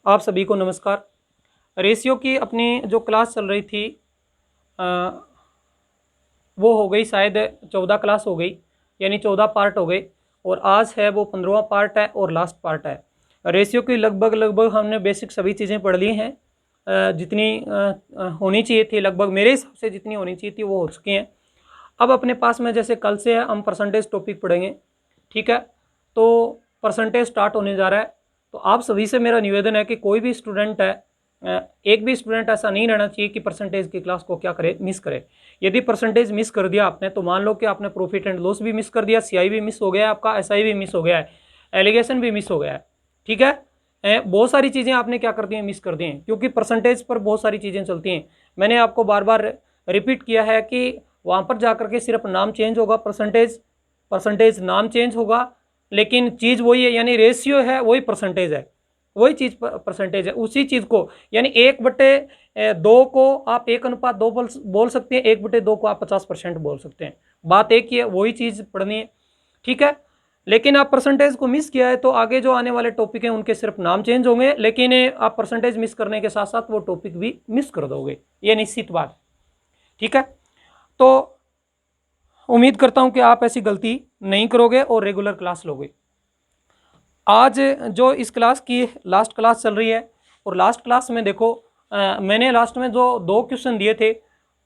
आप सभी को नमस्कार। रेशियो की अपनी जो क्लास चल रही थी वो हो गई शायद 14 क्लास हो गई, यानी 14 पार्ट हो गए और आज है वो 15वां पार्ट है और लास्ट पार्ट है। रेशियो की लगभग हमने बेसिक सभी चीज़ें पढ़ ली हैं, जितनी होनी चाहिए थी, लगभग मेरे हिसाब से जितनी होनी चाहिए थी वो हो चुकी हैं। अब अपने पास में जैसे कल से है हम परसेंटेज टॉपिक पढ़ेंगे, ठीक है। तो परसेंटेज स्टार्ट होने जा रहा है। तो आप सभी से मेरा निवेदन है कि कोई भी स्टूडेंट है, एक भी स्टूडेंट ऐसा नहीं रहना चाहिए कि परसेंटेज की क्लास को क्या करे, मिस करे। यदि परसेंटेज मिस कर दिया आपने तो मान लो कि आपने प्रॉफिट एंड लॉस भी मिस कर दिया, सीआई भी मिस हो गया है आपका, एसआई भी मिस हो गया है, एलिगेशन भी मिस हो गया है, ठीक है। बहुत सारी चीज़ें आपने क्या कर दी हैं, मिस कर दी हैं, क्योंकि परसेंटेज पर बहुत सारी चीज़ें चलती हैं। मैंने आपको बार बार रिपीट किया है कि वहाँ पर जाकर के सिर्फ नाम चेंज होगा, परसेंटेज नाम चेंज होगा, लेकिन चीज़ वही है, यानी रेशियो है वही परसेंटेज है, वही चीज़ परसेंटेज है। उसी चीज़ को यानी 1/2 को आप 1:2 बोल सकते हैं, 1/2 को आप 50% बोल सकते हैं। बात एक ही है, वही चीज़ पढ़नी है, ठीक है। लेकिन आप परसेंटेज को मिस किया है तो आगे जो आने वाले टॉपिक हैं उनके सिर्फ नाम चेंज होंगे, लेकिन आप परसेंटेज मिस करने के साथ साथ वो टॉपिक भी मिस कर दोगे, ये निश्चित बात, ठीक है। तो उम्मीद करता हूं कि आप ऐसी गलती नहीं करोगे और रेगुलर क्लास लोगे। आज जो इस क्लास की लास्ट क्लास चल रही है और लास्ट क्लास में देखो, मैंने लास्ट में जो 2 क्वेश्चन दिए थे,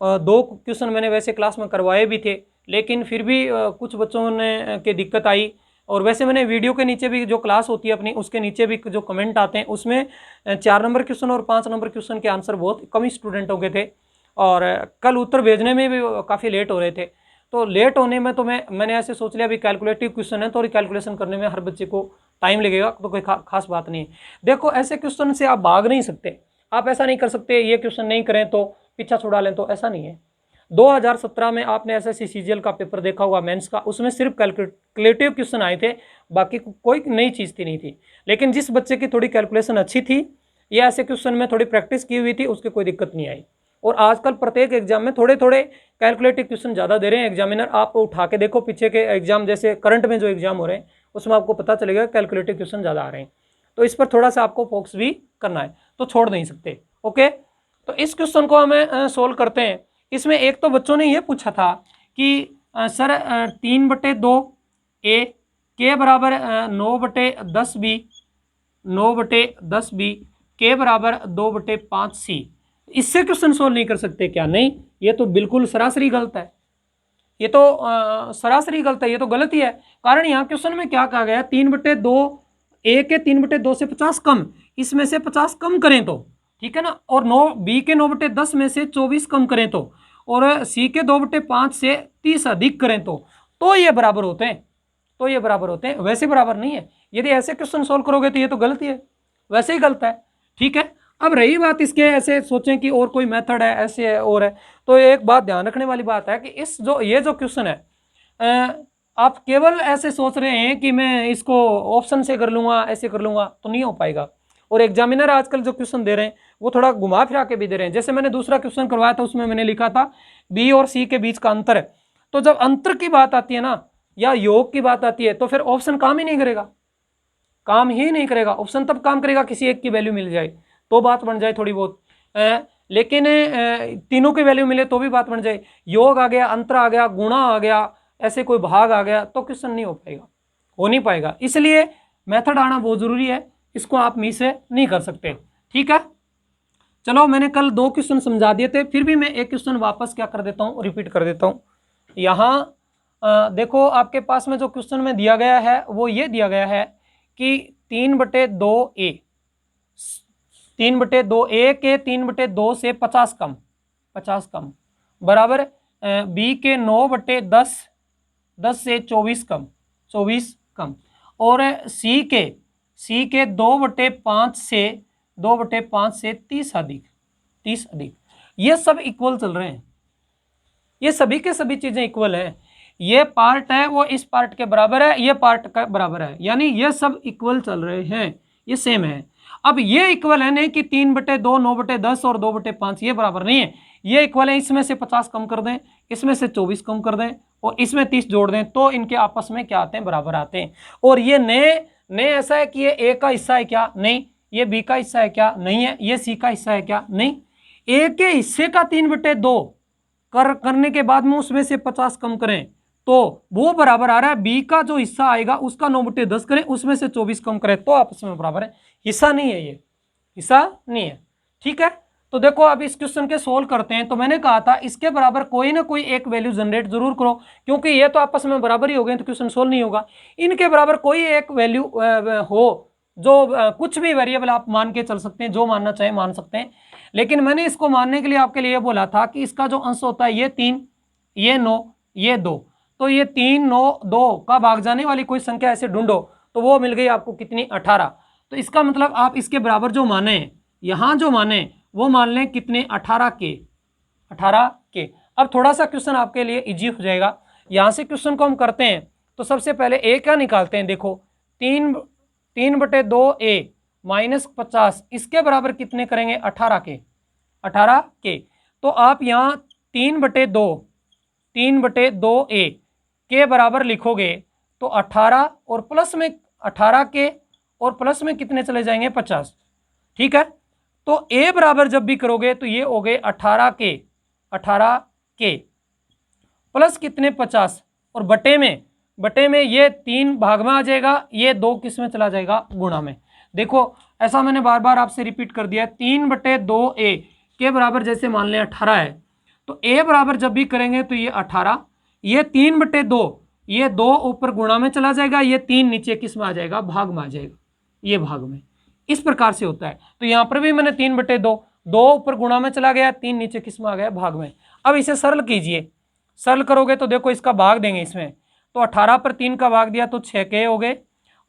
2 क्वेश्चन मैंने वैसे क्लास में करवाए भी थे, लेकिन फिर भी कुछ बच्चों ने के दिक्कत आई। और वैसे मैंने वीडियो के नीचे भी जो क्लास होती है अपनी, उसके नीचे भी जो कमेंट आते हैं उसमें 4 नंबर क्वेश्चन और 5 नंबर क्वेश्चन के आंसर बहुत कम स्टूडेंटों के थे और कल उत्तर भेजने में भी काफ़ी लेट हो रहे थे। तो लेट होने में तो मैंने ऐसे सोच लिया अभी कैलकुलेटिव क्वेश्चन है तो कैलकुलेशन करने में हर बच्चे को टाइम लगेगा, तो कोई खास बात नहीं है। देखो ऐसे क्वेश्चन से आप भाग नहीं सकते, आप ऐसा नहीं कर सकते ये क्वेश्चन नहीं करें तो पीछा छुड़ा लें, तो ऐसा नहीं है। 2017 में आपने एसएससी सीजीएल का पेपर देखा होगा, मेंस का, उसमें सिर्फ कैलकुलेटिव क्वेश्चन आए थे, बाकी कोई नई चीज़ थी नहीं थी। लेकिन जिस बच्चे की थोड़ी कैलकुलेशन अच्छी थी या ऐसे क्वेश्चन में थोड़ी प्रैक्टिस की हुई थी उसके कोई दिक्कत नहीं आई। और आजकल प्रत्येक एग्जाम में थोड़े थोड़े कैलकुलेटिव क्वेश्चन ज़्यादा दे रहे हैं एग्जामिनर। आप उठा के देखो पीछे के एग्जाम, जैसे करंट में जो एग्जाम हो रहे हैं उसमें आपको पता चलेगा कैलकुलेटिव क्वेश्चन ज़्यादा आ रहे हैं। तो इस पर थोड़ा सा आपको फोकस भी करना है, तो छोड़ नहीं सकते। ओके, तो इस क्वेश्चन को हमें सोल्व करते हैं। इसमें एक तो बच्चों ने ये पूछा था कि सर 3/2 ए के बराबर 9/10 बी, 9/10 बी के बराबर 2/5 सी, इससे क्वेश्चन सोल्व नहीं कर सकते क्या? नहीं, ये तो बिल्कुल सरासरी गलत है, ये तो सरासरी गलत है, ये तो गलत ही है। कारण यहाँ क्वेश्चन में क्या कहा गया, 3/2 ए के 3/2 से 50 कम, इसमें से 50 कम करें तो, ठीक है ना, और 9 बी के 9/10 में से 24 कम करें तो, और सी के 2/5 से 30 अधिक करें तो ये बराबर होते हैं, तो ये बराबर होते हैं, वैसे बराबर नहीं है। यदि ऐसे क्वेश्चन सोल्व करोगे तो ये तो गलत ही है, वैसे ही गलत है, ठीक है। अब रही बात इसके, ऐसे सोचें कि और कोई मेथड है, ऐसे है और है, तो एक बात ध्यान रखने वाली बात है कि इस ये जो क्वेश्चन है, आप केवल ऐसे सोच रहे हैं कि मैं इसको ऑप्शन से कर लूंगा, ऐसे कर लूंगा, तो नहीं हो पाएगा। और एग्जामिनर आजकल जो क्वेश्चन दे रहे हैं वो थोड़ा घुमा फिरा के भी दे रहे हैं। जैसे मैंने दूसरा क्वेश्चन करवाया था उसमें मैंने लिखा था बी और सी के बीच का अंतर है, तो जब अंतर की बात आती है ना या योग की बात आती है तो फिर ऑप्शन काम ही नहीं करेगा, काम ही नहीं करेगा। ऑप्शन तब काम करेगा किसी एक की वैल्यू मिल जाए तो बात बन जाए थोड़ी बहुत, लेकिन तीनों की वैल्यू मिले तो भी बात बन जाए। योग आ गया, अंतर आ गया, गुणा आ गया, ऐसे कोई भाग आ गया तो क्वेश्चन नहीं हो पाएगा, हो नहीं पाएगा। इसलिए मेथड आना बहुत जरूरी है, इसको आप मिस नहीं कर सकते, ठीक है। चलो, मैंने कल 2 क्वेश्चन समझा दिए थे, फिर भी मैं एक क्वेश्चन वापस क्या कर देता हूँ, रिपीट कर देता हूँ। यहाँ देखो आपके पास में जो क्वेश्चन में दिया गया है वो ये दिया गया है कि 3/2 ए, 3/2 ए के 3/2 से 50 कम, 50 कम बराबर बी के 9/10, 10 से 24 कम, 24 कम, और सी के 2/5 से 30 अधिक, 30 अधिक। ये सब इक्वल चल रहे हैं, ये सभी के सभी चीजें इक्वल है। ये पार्ट है वो इस पार्ट के बराबर है, ये पार्ट का बराबर है, यानी ये सब इक्वल चल रहे हैं, ये सेम है। अब ये इक्वल है नहीं कि 3/2, 9/10 और 2/5 ये बराबर नहीं है, ये इक्वल है। इसमें से 50 कम कर दें, इसमें से 24 कम कर दें और इसमें 30 जोड़ दें तो इनके आपस में क्या आते हैं, बराबर आते हैं। और ये नए ऐसा है कि ये ए का हिस्सा है क्या? नहीं, ये बी का हिस्सा है क्या? नहीं है। ये सी का हिस्सा है क्या? नहीं। ए के हिस्से का 3/2 करने के बाद में उसमें से 50 कम करें तो वो बराबर आ रहा है बी का जो हिस्सा आएगा उसका 9/10 करें, उसमें से 24 कम करें तो आपस में बराबर है। हिस्सा नहीं है, ये हिस्सा नहीं है। ठीक है, तो देखो अब इस क्वेश्चन के सोल्व करते हैं। तो मैंने कहा था इसके बराबर कोई ना कोई एक वैल्यू जनरेट जरूर करो, क्योंकि ये तो आपस में बराबर ही हो गए तो क्वेश्चन सोल्व नहीं होगा। इनके बराबर कोई एक वैल्यू हो जो कुछ भी वेरिएबल आप मान के चल सकते हैं, जो मानना चाहे मान सकते हैं। लेकिन मैंने इसको मानने के लिए आपके लिए बोला था कि इसका जो अंश होता है ये 3, ये 9, ये 2, तो ये 3, 9, 2 का भाग जाने वाली कोई संख्या ऐसे ढूंढो तो वो मिल गई आपको कितनी? 18। तो इसका मतलब आप इसके बराबर जो माने, यहां जो माने वो मान लें कितने? 18 के। 18 के। अब थोड़ा सा क्वेश्चन आपके लिए इजी हो जाएगा। यहां से क्वेश्चन को हम करते हैं तो सबसे पहले ए क्या निकालते हैं? देखो 3/2 ए माइनस 50 इसके बराबर कितने करेंगे? 18 के। 18 के। तो आप यहाँ 3/2 ए के बराबर लिखोगे तो 18 और प्लस में 18 के और प्लस में कितने चले जाएंगे? 50। ठीक है, तो ए बराबर जब भी करोगे तो ये हो गए 18 के प्लस कितने? 50 और बटे में ये 3 भाग में आ जाएगा, ये 2 किस में चला जाएगा? गुणा में। देखो ऐसा मैंने बार बार आपसे रिपीट कर दिया, 3/2 ए के बराबर जैसे मान लें 18 है तो ए बराबर जब भी करेंगे तो ये 18, ये 3/2, ये 2 ऊपर गुणा में चला जाएगा, ये 3 नीचे किस में आ जाएगा? भाग में आ जाएगा, ये भाग में। इस प्रकार से होता है। तो यहां पर भी मैंने 3/2, 2 ऊपर गुणा में चला गया, 3 नीचे किस में आ गया? भाग में। अब इसे सरल कीजिए, सरल करोगे तो देखो इसका भाग देंगे इसमें, तो 18 पर 3 का भाग दिया तो 6 के हो गए,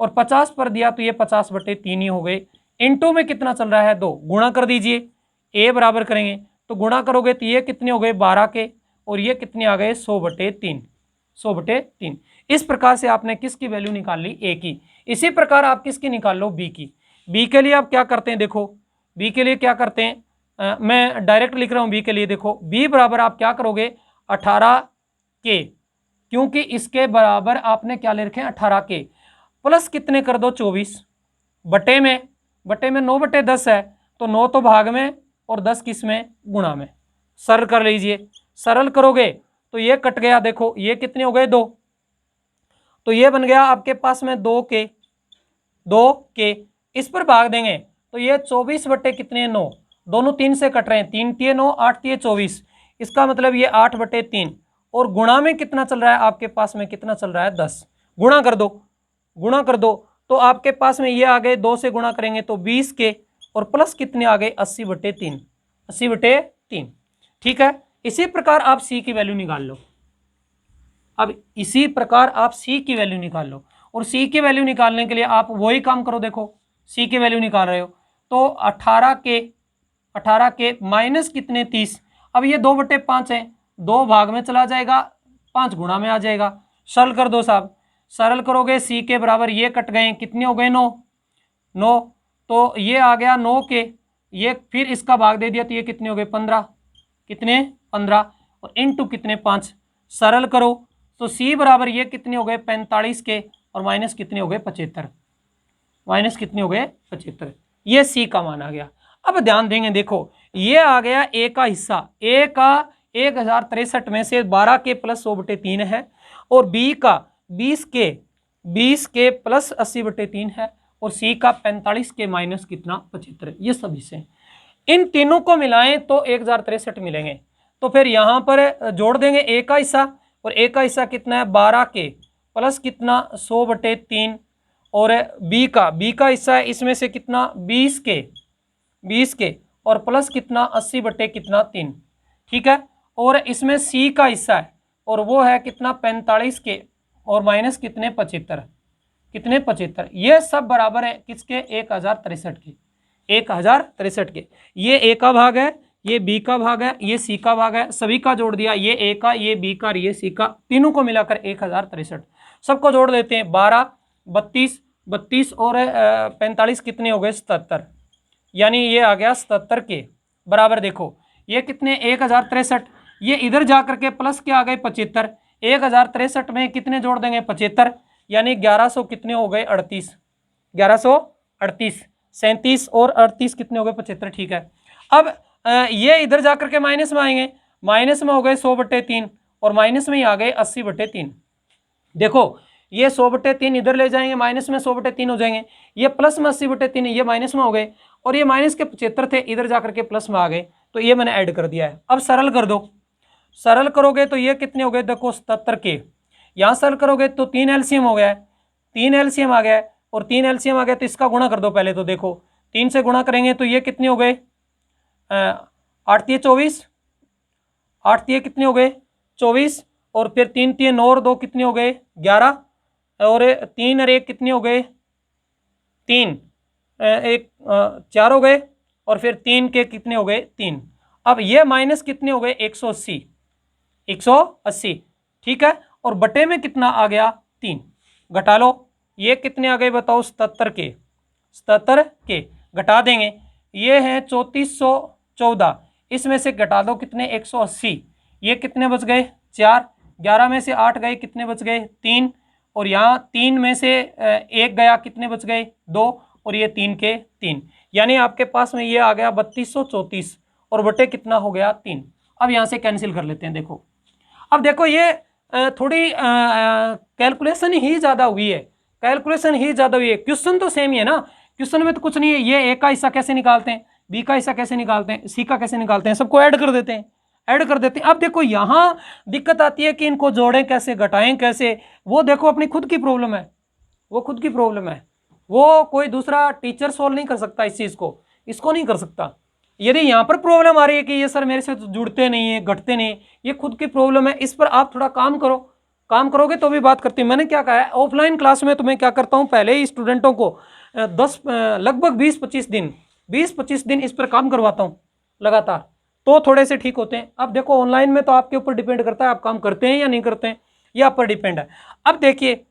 और 50 पर दिया तो ये 50/3 ही हो गए। इनटू में कितना चल रहा है? 2। गुणा कर दीजिए, ए बराबर करेंगे तो गुणा करोगे तो ये कितने हो गए? 12 के, और ये कितने आ गए? 100/3। 100/3। इस प्रकार से आपने किसकी वैल्यू निकाल ली? ए की। इसी प्रकार आप किसकी निकाल लो? बी की। बी के लिए आप क्या करते हैं? देखो बी के लिए क्या करते हैं, मैं डायरेक्ट लिख रहा हूं बी के लिए। देखो बी बराबर आप क्या करोगे? 18 के, क्योंकि इसके बराबर आपने क्या ले रखे हैं? 18 के, प्लस कितने कर दो? 24 बटे में 9/10 है तो 9 तो भाग में और 10 किस में? गुणा में। सरल कर लीजिए, सरल करोगे तो ये कट गया, देखो ये कितने हो गए? 2, तो ये बन गया आपके पास में 2 के। इस पर भाग देंगे तो ये 24 बटे कितने? 9, दोनों 3 से कट रहे हैं, 3 तिये 9, 8 तिये 24, इसका मतलब ये 8/3, और गुणा में कितना चल रहा है आपके पास में? कितना चल रहा है? 10। गुणा कर दो तो आपके पास में ये आ गए, 2 से गुणा करेंगे तो 20 के, और प्लस कितने आ गए? 80/3। 80/3। ठीक है, इसी प्रकार आप सी की वैल्यू निकाल लो। अब इसी प्रकार आप सी की वैल्यू निकाल लो, और सी की वैल्यू निकालने के लिए आप वही काम करो। देखो सी की वैल्यू निकाल रहे हो तो 18 के माइनस कितने? 30। अब ये 2/5 है, 2 भाग में चला जाएगा, 5 गुणा में आ जाएगा। सरल कर दो साहब, सरल करोगे सी के बराबर ये कट गए, कितने हो गए? 9, तो ये आ गया 9 के, ये फिर इसका भाग दे दिया तो ये कितने हो गए? 15। कितने? 15, और इनटू कितने? 5। सरल करो तो सी बराबर ये कितने हो गए? 45 के, और माइनस कितने हो गए? 75। माइनस कितने हो गए? 75। ये सी का मान आ गया। अब ध्यान देंगे, देखो ये आ गया ए का हिस्सा, ए का 1063 में से 12 के प्लस 100/3 है, और बी का 20 के प्लस 80/3 है, और सी का 45 के माइनस कितना? 75। ये सब हिस्से, इन तीनों को मिलाएं तो 1063 मिलेंगे। तो फिर यहां पर जोड़ देंगे ए का हिस्सा, और ए का हिस्सा कितना है? 12 के प्लस कितना? 100/3, और बी का हिस्सा है इसमें से कितना? 20 के, और प्लस कितना? 80/3। ठीक है, और इसमें सी का हिस्सा है, और वो है कितना? 45 के, और माइनस कितने? 75। कितने? 75। ये सब बराबर है किसके? 1063 के। 1063 के। ये ए का भाग है, ये बी का भाग है, ये सी का भाग है, सभी का जोड़ दिया, ये ए का, ये बी का, ये सी का, तीनों को मिलाकर 1063। सबको जोड़ देते हैं, 12, 32 और 45 कितने हो गए? 77। यानी ये आ गया 77 के बराबर। देखो ये कितने? 1063, ये इधर जाकर के प्लस क्या आ गए? 75। 1063 में कितने जोड़ देंगे? 75, यानी 1100 कितने हो गए? 38। 1138। 37 और 38 कितने हो गए 75, ठीक है। अब ये इधर जाकर के माइनस में आएंगे, माइनस में हो गए 100/3 और माइनस में ही आ गए 80/3। देखो ये 100/3 इधर ले जाएंगे, माइनस में 100/3 हो जाएंगे, ये प्लस में 80/3 ये माइनस में हो गए, और ये माइनस के 75 थे इधर जाकर के प्लस में आ गए, तो ये मैंने ऐड कर दिया है। अब सरल कर दो, सरल करोगे तो ये कितने हो गए, देखो 77 के, यहाँ सरल करोगे तो 3 एलसीएम हो गया है, 3 एलसीएम आ गया है, और 3 एलसीएम आ गया तो इसका गुणा कर दो पहले, तो देखो 3 से गुणा करेंगे तो ये कितने हो गए 8 3 24, 8 3 कितने हो गए 24, और फिर 3 3 और 2 कितने हो गए 11, और 3 और 1 कितने हो गए 3, 1 4 हो गए, और फिर 3 के कितने हो गए 3। अब ये माइनस कितने हो गए 180, 180, ठीक है, और बटे में कितना आ गया 3, घटा लो, ये कितने आ गए बताओ 77 के, 77 के घटा देंगे, ये है 3414, इसमें से घटा दो कितने 180, ये कितने बच गए 4, 11 में से 8 गए कितने बच गए 3, और यहाँ 3 में से 1 गया कितने बच गए 2, और ये 3 के 3, यानी आपके पास में ये आ गया 3234 और बटे कितना हो गया 3। अब यहाँ से कैंसिल कर लेते हैं। देखो अब देखो ये थोड़ी कैलकुलेशन ही ज़्यादा हुई है, कैलकुलेशन ही ज़्यादा हुई है, क्वेश्चन तो सेम ही है ना, क्वेश्चन में तो कुछ नहीं है। ये ए का हिस्सा कैसे निकालते हैं, बी का हिस्सा कैसे निकालते हैं, सी का कैसे निकालते हैं, सबको ऐड कर देते हैं, ऐड कर देते हैं। अब देखो यहाँ दिक्कत आती है कि इनको जोड़ें कैसे, घटाएं कैसे, वो देखो अपनी खुद की प्रॉब्लम है, वो खुद की प्रॉब्लम है, वो कोई दूसरा टीचर सोल्व नहीं कर सकता इस चीज़ को, इसको नहीं कर सकता। यदि यहाँ पर प्रॉब्लम आ रही है कि ये सर मेरे से तो जुड़ते नहीं है, घटते नहीं, ये खुद की प्रॉब्लम है, इस पर आप थोड़ा काम करो, काम करोगे तो भी बात करती है। मैंने क्या कहा है, ऑफलाइन क्लास में तुम्हें क्या करता हूँ, पहले ही स्टूडेंटों को 10 लगभग 20-25 दिन 20-25 दिन इस पर काम करवाता हूँ लगातार, तो थोड़े से ठीक होते हैं। अब देखो ऑनलाइन में तो आपके ऊपर डिपेंड करता है आप काम करते हैं या नहीं करते हैं, ये आप पर डिपेंड है। अब देखिए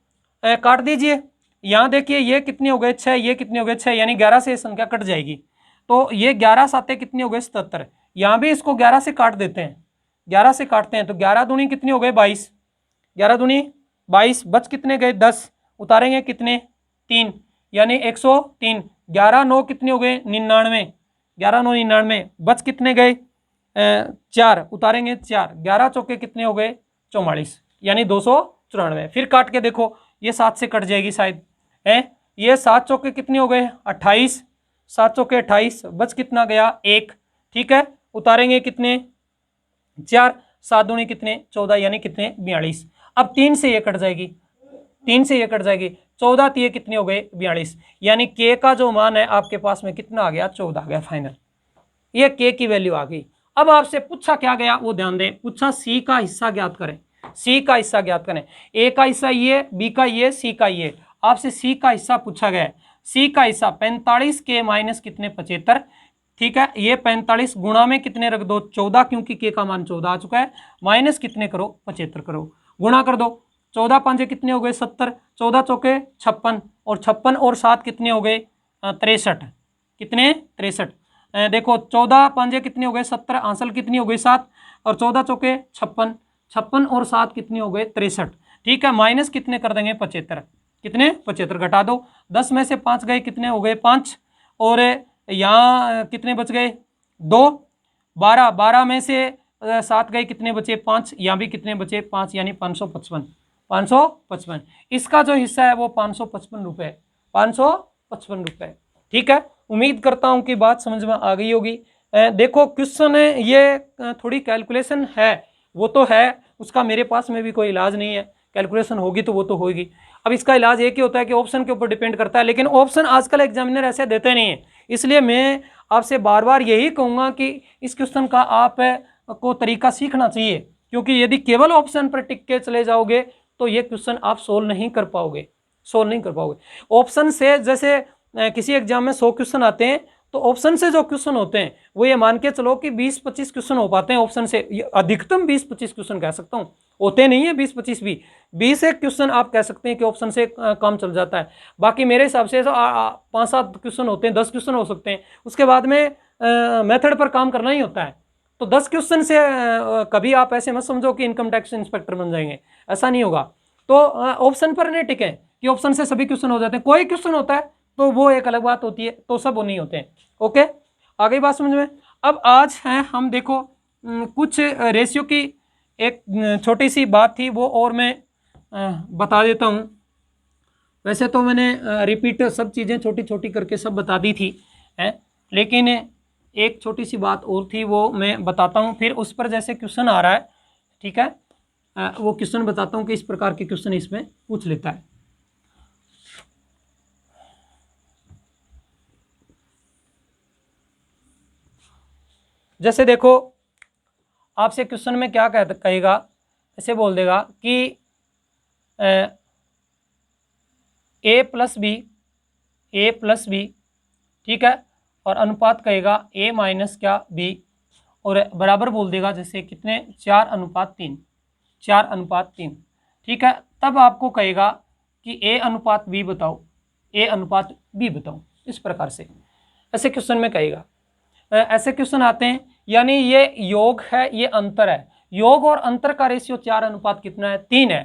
काट दीजिए, यहाँ देखिए ये कितने हो गए 6, ये कितने हो गए 6, यानी 11 से संख्या कट जाएगी, तो ये 11 साते कितने हो गए 77, यहाँ भी इसको 11 से काट देते हैं, 11 से काटते हैं तो 11 दूनी कितने हो गए 22, 11 दूनी 22, बच कितने गए 10, उतारेंगे कितने 3, यानी 103, 11 9 कितने हो गए 99, 11 9 99, बच कितने गए 4, उतारेंगे 4, 11 चौके कितने हो गए 44, यानी 294। फिर काट के देखो ये 7 से कट जाएगी शायद है, ये 7 चौके कितने हो गए 28, 7 चौके 28, बच कितना गया 1, ठीक है, उतारेंगे कितने 4, 7 दूनी कितने 14, यानी कितने 42। अब 3 से ये कट जाएगी, 3 से ये कट जाएगी 14, तो ये कितने हो गए 42, यानी के का जो मान है आपके पास में कितना आ गया 14 आ गया फाइनल, ये के की वैल्यू आ गई। अब आपसे पूछा क्या गया वो ध्यान दें, पूछा सी का हिस्सा ज्ञात करें, सी का हिस्सा ज्ञात करें, ए का हिस्सा ये, बी का ये, सी का ये, आपसे सी का हिस्सा पूछा गया है। सी का हिस्सा 45 के माइनस कितने 75, ठीक है, ये 45 गुणा में कितने रख दो 14, क्योंकि के का मान 14 आ चुका है, माइनस कितने करो 75 करो, गुणा कर दो, 14 5 कितने हो गए 70, 14 चौके 56, और 56 और 7 कितने हो गए 63, कितने 63, देखो 14 5 कितने हो गए 70, आंसर कितनी हो गई 7, और 14 चौके 56, 56 और 7 कितने हो गए 63, ठीक है, माइनस कितने कर देंगे 75, कितने 75, घटा दो, 10 में से 5 गए कितने हो गए 5, और यहाँ कितने बच गए 2, 12, 12 में से 7 गए कितने बचे 5, यहाँ भी कितने बचे 5, यानी 555, 555, इसका जो हिस्सा है वो 555 रुपये, 555 रुपये, ठीक है। उम्मीद करता हूँ कि बात समझ में आ गई होगी। देखो क्वेश्चन है ये थोड़ी कैलकुलेशन है, वो तो है, उसका मेरे पास में भी कोई इलाज नहीं है, कैलकुलेशन होगी तो वो तो होगी। अब इसका इलाज एक ही होता है कि ऑप्शन के ऊपर डिपेंड करता है, लेकिन ऑप्शन आजकल एग्जामिनर ऐसे देते नहीं है, इसलिए मैं आपसे बार बार यही कहूँगा कि इस क्वेश्चन का आप को तरीका सीखना चाहिए, क्योंकि यदि केवल ऑप्शन पर टिक के चले जाओगे तो ये क्वेश्चन आप सोल्व नहीं कर पाओगे, सोल्व नहीं कर पाओगे। ऑप्शन से जैसे किसी एग्जाम में 100 क्वेश्चन आते हैं, तो ऑप्शन से जो क्वेश्चन होते हैं वो ये मान के चलो कि 20-25 क्वेश्चन हो पाते हैं ऑप्शन से, अधिकतम 20-25 क्वेश्चन कह सकता हूँ, होते नहीं है 20-25 भी, 20 एक क्वेश्चन आप कह सकते हैं कि ऑप्शन से काम चल जाता है। बाकी मेरे हिसाब से 5-7 क्वेश्चन होते हैं, 10 क्वेश्चन हो सकते हैं, उसके बाद में मेथड पर काम करना ही होता है। तो 10 क्वेश्चन से कभी आप ऐसे मत समझो कि इनकम टैक्स इंस्पेक्टर बन जाएंगे, ऐसा नहीं होगा। तो ऑप्शन पर नहीं टिके कि ऑप्शन से सभी क्वेश्चन हो जाते हैं, कोई क्वेश्चन होता है तो वो एक अलग बात होती है, तो सब वो नहीं होते हैं। ओके, आगे बात समझ में। अब आज है हम देखो कुछ रेशियो की एक छोटी सी बात थी वो और मैं बता देता हूँ। वैसे तो मैंने रिपीट सब चीज़ें छोटी छोटी करके सब बता दी थी है, लेकिन एक छोटी सी बात और थी वो मैं बताता हूँ, फिर उस पर जैसे क्वेश्चन आ रहा है, ठीक है, वो क्वेश्चन बताता हूँ कि इस प्रकार के क्वेश्चन इसमें पूछ लेता है। जैसे देखो आपसे क्वेश्चन में क्या कहेगा, ऐसे बोल देगा कि ए प्लस बी, ठीक है, और अनुपात कहेगा ए माइनस क्या बी, और बराबर बोल देगा जैसे कितने 4:3, 4:3, ठीक है। तब आपको कहेगा कि ए अनुपात बी बताओ, ए अनुपात बी बताओ, इस प्रकार से ऐसे क्वेश्चन में कहेगा। ऐसे क्वेश्चन आते हैं, यानी ये योग है, ये अंतर है, योग और अंतर का रेशियो 4 कितना है, 3 है,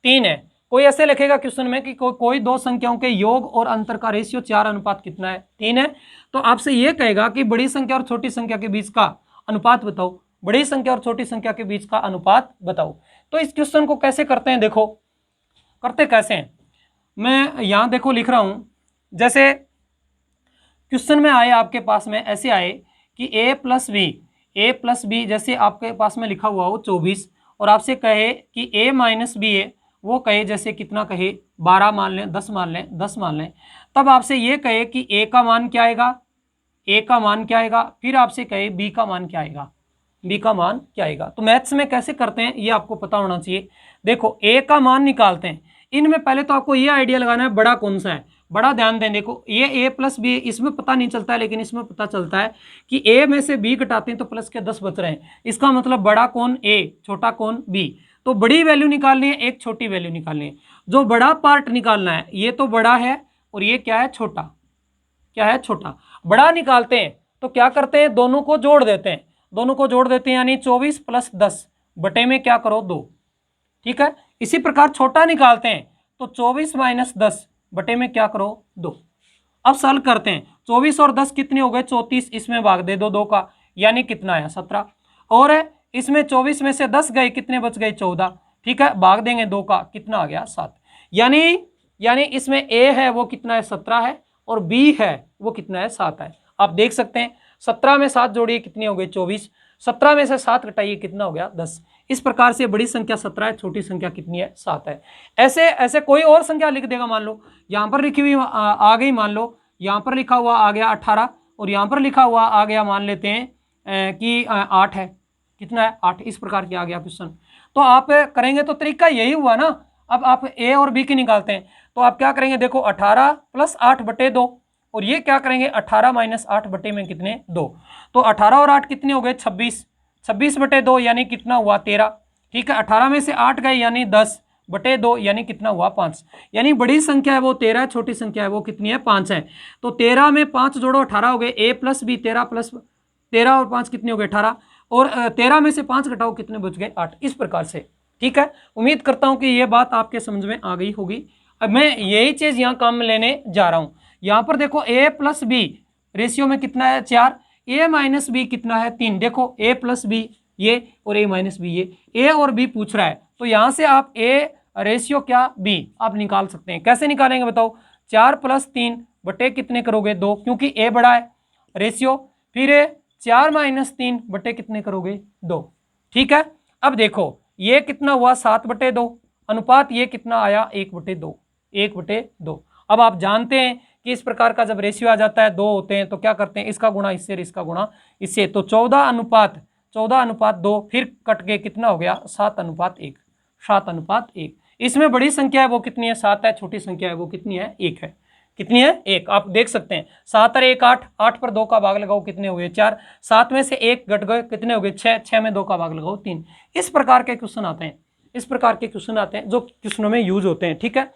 3 है। कोई ऐसे लिखेगा क्वेश्चन में कि कोई दो संख्याओं के योग और अंतर का रेशियो 4 कितना है, 3 है, तो आपसे ये कहेगा कि बड़ी संख्या और छोटी संख्या के बीच का अनुपात बताओ, बड़ी संख्या और छोटी संख्या के बीच का अनुपात बताओ। तो इस क्वेश्चन को कैसे करते हैं, देखो करते कैसे हैं, मैं यहां देखो लिख रहा हूं। जैसे क्वेश्चन में आए आपके पास में ऐसे आए कि ए प्लस बी जैसे आपके पास में लिखा हुआ हो 24, और आपसे कहे कि ए माइनस बी है, वो कहे जैसे कितना कहे 12 मान लें, 10 मान लें, 10 मान लें। तब आपसे ये कहे कि ए का मान क्या आएगा, ए का मान क्या आएगा, फिर आपसे कहे बी का मान क्या आएगा, बी का मान क्या आएगा। तो मैथ्स में कैसे करते हैं ये आपको पता होना चाहिए। देखो ए का मान निकालते हैं, इनमें पहले तो आपको ये आइडिया लगाना है बड़ा कौन सा है, बड़ा ध्यान दें। देखो ये ए प्लस बी इसमें पता नहीं चलता है, लेकिन इसमें पता चलता है कि ए में से बी घटाते हैं तो प्लस के 10 बच रहे हैं, इसका मतलब बड़ा कौन ए, छोटा कौन बी। तो बड़ी वैल्यू निकालनी है, एक छोटी वैल्यू निकालनी है। जो बड़ा पार्ट निकालना है ये तो बड़ा है, और ये क्या है छोटा, क्या है छोटा। बड़ा निकालते हैं तो क्या करते हैं, दोनों को जोड़ देते हैं, दोनों को जोड़ देते हैं, यानी 24 + 10 बटे में क्या करो 2, ठीक है। इसी प्रकार छोटा निकालते हैं तो 24 - 10 बटे में क्या करो 2। अब सॉल्व करते हैं, 24 और 10 कितने हो गए 34, इसमें भाग दे दो 2 का, यानी कितना है 17, और इसमें 24 में से 10 गए, कितने बच गए 14, ठीक है, भाग देंगे 2 का, कितना आ गया 7। यानी इसमें ए है वो कितना है 17 है, और बी है वो कितना है 7 है। आप देख सकते हैं 17 में 7 जोड़िए कितनी हो गई 24, 17 में से 7 घटाइए कितना हो गया 10। इस प्रकार से बड़ी संख्या 17 है, छोटी संख्या कितनी है 7 है। ऐसे ऐसे कोई और संख्या लिख देगा, मान लो यहाँ पर लिखी हुई आ गई, मान लो यहाँ पर लिखा हुआ आ गया 18, और यहाँ पर लिखा हुआ आ गया मान लेते हैं कि 8 है, कितना है 8, इस प्रकार की आ गया क्वेश्चन। तो आप करेंगे तो तरीका यही हुआ ना। अब आप ए और बी की निकालते हैं तो आप क्या करेंगे, देखो 18 + 8 बटे 2, और ये क्या करेंगे 18 - 8 बटे में कितने 2, तो 18 और 8 कितने हो गए 26, 26 बटे 2 यानी कितना हुआ 13, ठीक है। 18 में से 8 गए यानी 10 बटे 2 यानी कितना हुआ 5, यानी बड़ी संख्या है वो 13 है, छोटी संख्या है वो कितनी है 5 है। तो 13 में 5 जोड़ो 18 हो गए, ए प्लस बी 13 प्लस 13 और 5 कितने हो गए 18, और 13 में से 5 घटाओ कितने बच गए 8, इस प्रकार से, ठीक है। उम्मीद करता हूं कि ये बात आपके समझ में आ गई होगी। अब मैं यही चीज यहाँ काम में लेने जा रहा हूं। यहाँ पर देखो ए प्लस बी रेशियो में कितना है 4, ए माइनस बी कितना है 3, देखो ए प्लस बी ये और ए माइनस बी ये, ए और बी पूछ रहा है, तो यहाँ से आप ए रेशियो क्या बी आप निकाल सकते हैं। कैसे निकालेंगे बताओ, 4 + 3 बटे कितने करोगे 2, क्योंकि ए बड़ा है रेशियो, फिर 4 - 3 बटे कितने करोगे 2, ठीक है। अब देखो ये कितना हुआ 7 बटे 2, अनुपात ये कितना आया 1 बटे 2, 1 बटे 2। अब आप जानते हैं कि इस प्रकार का जब रेशियो आ जाता है 2 होते हैं तो क्या करते हैं, इसका गुणा इससे, इसका गुणा इससे, तो 14:2, फिर कट के कितना हो गया 7:1, 7:1। इसमें बड़ी संख्या है वो कितनी है 7 है, छोटी संख्या है वो कितनी है 1 है, कितनी है 1। आप देख सकते हैं 7 और 1 8, 8 पर 2 का भाग लगाओ कितने हो गए 4, 7 में से 1 घट गए कितने हो गए 6, 6 में 2 का भाग लगाओ 3। इस प्रकार के क्वेश्चन आते हैं, इस प्रकार के क्वेश्चन आते हैं जो क्वेश्चनों में यूज होते हैं, ठीक है।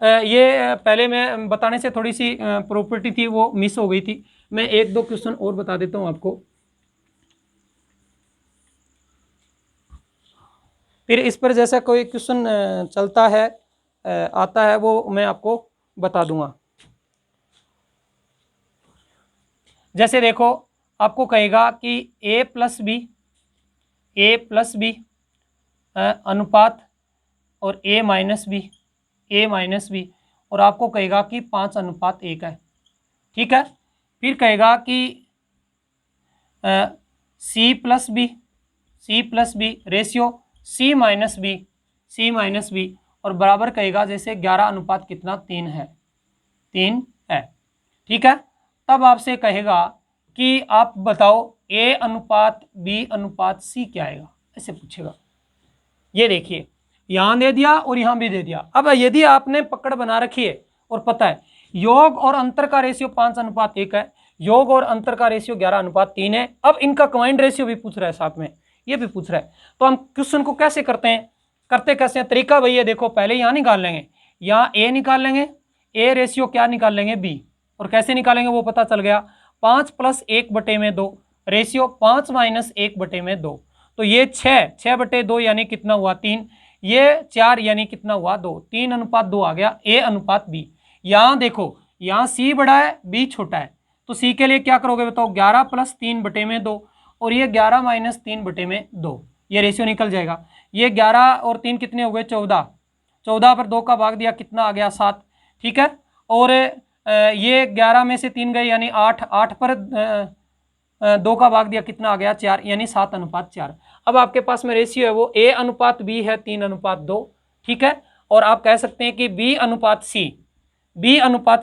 ये पहले मैं बताने से थोड़ी सी प्रॉपर्टी थी वो मिस हो गई थी, मैं 1-2 क्वेश्चन और बता देता हूँ आपको, फिर इस पर जैसा कोई क्वेश्चन चलता है आता है वो मैं आपको बता दूंगा। जैसे देखो आपको कहेगा कि ए प्लस बी अनुपात और ए माइनस बी और आपको कहेगा कि 5:1 है। ठीक है, फिर कहेगा कि C plus B ratio C minus B और बराबर कहेगा जैसे 11 अनुपात कितना 3 है। ठीक है, तब आपसे कहेगा कि आप बताओ ए अनुपात बी अनुपात सी क्या आएगा, ऐसे पूछेगा। ये देखिए यहां दे दिया और यहां भी दे दिया। अब यदि आपने पकड़ बना रखी है और पता है योग और अंतर का रेशियो 5:1 है, योग और अंतर का रेशियो 11:3 है, अब इनका कंबाइंड रेशियो भी पूछ रहा है, साथ में ये भी पूछ रहा है, तो हम क्वेश्चन को कैसे करते हैं, कैसे हैं तरीका भैया देखो, पहले यहां निकाल लेंगे, यहां ए निकाल लेंगे, ए रेशियो क्या निकाल लेंगे बी, और कैसे निकालेंगे वो पता चल गया, 5 + 1/2 रेशियो 5 - 1/2, तो ये 6/2 यानी कितना हुआ 3, ये 4 यानी कितना हुआ 2, 3:2 आ गया ए अनुपात बी। यहां देखो यहां सी बड़ा है बी छोटा है, तो सी के लिए क्या करोगे बताओ, 11 + 3/2 और ये 11 - 3/2, ये रेशियो निकल जाएगा। ये 11 और 3 कितने हो गए 14, 14 पर 2 का भाग दिया कितना आ गया 7। ठीक है, और ये 11 में से 3 गए यानी 8, 8 पर 2 का भाग दिया कितना आ गया 4, यानी 7:4। अब आपके पास में रेशियो है वो ए अनुपात बी है 3:2। ठीक है, और आप कह सकते हैं कि बी अनुपात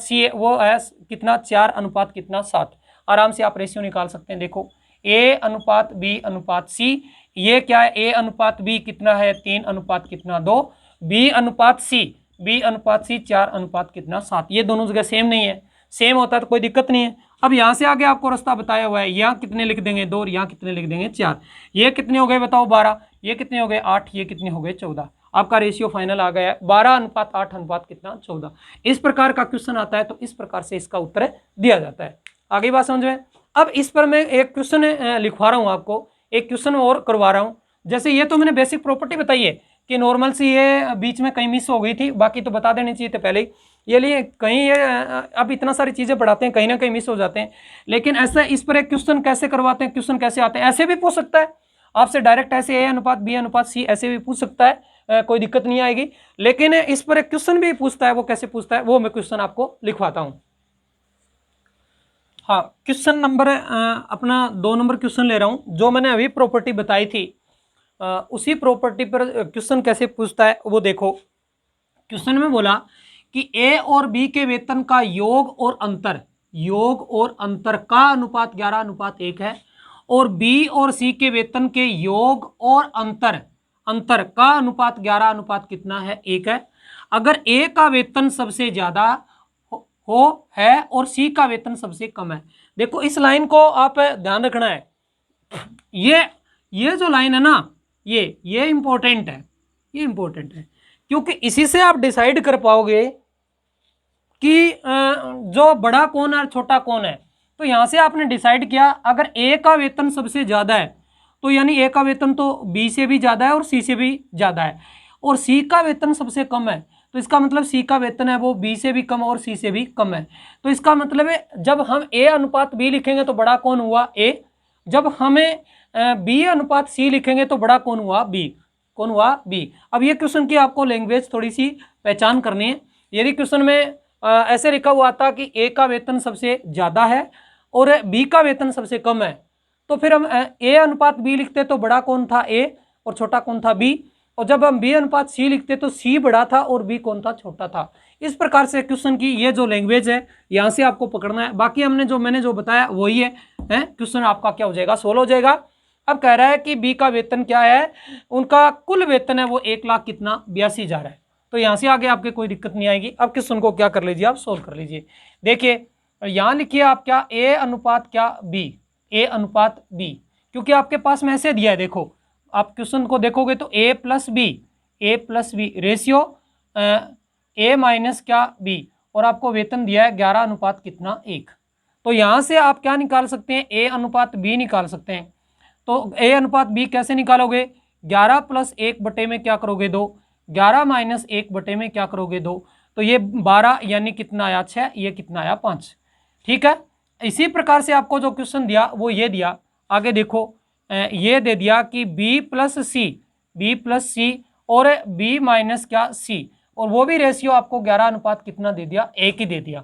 सी वो है कितना 4 कितना 7। आराम से आप रेशियो निकाल सकते हैं। देखो ए अनुपात बी अनुपात सी, ये क्या है ए अनुपात बी कितना है 3 कितना 2, बी अनुपात सी 4 कितना 7। ये दोनों जगह सेम नहीं है, सेम होता है तो कोई दिक्कत नहीं है। अब यहाँ से आगे आपको रास्ता बताया हुआ है, यहाँ कितने लिख देंगे 2 और यहाँ कितने लिख देंगे 4। ये कितने हो गए बताओ 12, ये कितने हो गए 8, ये कितने हो गए 14। आपका रेशियो फाइनल आ गया है 12:8 कितना 14। इस प्रकार का क्वेश्चन आता है तो इस प्रकार से इसका उत्तर दिया जाता है। आगे बात समझ में। अब इस पर मैं एक क्वेश्चन लिखवा रहा हूँ, आपको एक क्वेश्चन और करवा रहा हूँ। जैसे ये तो मैंने बेसिक प्रॉपर्टी बताई है कि नॉर्मल सी ये बीच में कहीं मिस हो गई थी, बाकी तो बता देनी चाहिए थे पहले ही। ये लिए कहीं ये अब इतना सारी चीज़ें पढ़ाते हैं, कहीं ना कहीं मिस हो जाते हैं, लेकिन ऐसा इस पर एक क्वेश्चन कैसे करवाते हैं, क्वेश्चन कैसे आते हैं, ऐसे भी पूछ सकता है आपसे डायरेक्ट, ऐसे ए अनुपात बी अनुपात सी ऐसे भी पूछ सकता है, कोई दिक्कत नहीं आएगी। लेकिन इस पर एक क्वेश्चन भी पूछता है, वो कैसे पूछता है वो मैं क्वेश्चन आपको लिखवाता हूँ। हाँ, क्वेश्चन नंबर अपना 2 नंबर क्वेश्चन ले रहा हूँ, जो मैंने अभी प्रॉपर्टी बताई थी उसी प्रॉपर्टी पर क्वेश्चन कैसे पूछता है वो देखो। क्वेश्चन में बोला कि ए और बी के वेतन का योग और अंतर का अनुपात 11:1 है, और बी और सी के वेतन के योग और अंतर का अनुपात 11 कितना है 1 है। अगर ए का वेतन सबसे ज्यादा है और सी का वेतन सबसे कम है। देखो इस लाइन को आप ध्यान रखना है, ये जो लाइन है ना ये इंपॉर्टेंट है, ये इंपॉर्टेंट है, क्योंकि इसी से आप डिसाइड कर पाओगे कि जो बड़ा कौन है और छोटा कौन है। तो यहां से आपने डिसाइड किया अगर ए का वेतन सबसे ज्यादा है तो यानी ए का वेतन तो बी से भी ज्यादा है और सी से भी ज्यादा है, और सी का वेतन सबसे कम है तो इसका मतलब सी का वेतन है वो बी से भी कम और सी से भी कम है। तो इसका मतलब है जब हम ए अनुपात बी लिखेंगे तो बड़ा कौन हुआ ए, जब हमें बी अनुपात सी लिखेंगे तो बड़ा कौन हुआ बी। अब ये क्वेश्चन की आपको लैंग्वेज थोड़ी सी पहचान करनी है। यदि क्वेश्चन में ऐसे लिखा हुआ था कि ए का वेतन सबसे ज़्यादा है और बी का वेतन सबसे कम है, तो फिर हम ए अनुपात बी लिखते तो बड़ा कौन था ए और छोटा कौन था बी, और जब हम बी अनुपात सी लिखते तो सी बड़ा था और बी कौन था छोटा था। इस प्रकार से क्वेश्चन की ये जो लैंग्वेज है यहाँ से आपको पकड़ना है। बाकी मैंने जो बताया वही है क्वेश्चन आपका क्या हो जाएगा सोल्व हो जाएगा। अब कह रहा है कि बी का वेतन क्या है, उनका कुल वेतन है वो 1,82,000 है। तो यहाँ से आगे आपके कोई दिक्कत नहीं आएगी। अब क्वेश्चन को क्या कर लीजिए आप सोल्व कर लीजिए। देखिए यहाँ लिखिए आप क्या ए अनुपात बी, क्योंकि आपके पास में ऐसे दिया है। देखो आप क्वेश्चन को देखोगे तो ए plus B ratio A minus B, और आपको वेतन दिया है 11:1। तो यहाँ से आप क्या निकाल सकते हैं ए अनुपात बी निकाल सकते हैं। तो ए अनुपात बी कैसे निकालोगे, 11 + 1 में क्या करोगे 2, 11 - 1 में क्या करोगे 2, तो ये 12 यानी कितना आया 6, ये कितना आया 5। ठीक है, इसी प्रकार से आपको जो क्वेश्चन दिया वो ये दिया, आगे देखो ये दे दिया कि बी प्लस सी और बी माइनस क्या सी, और वो भी रेशियो आपको 11 अनुपात कितना दे दिया, 1 ही दे दिया।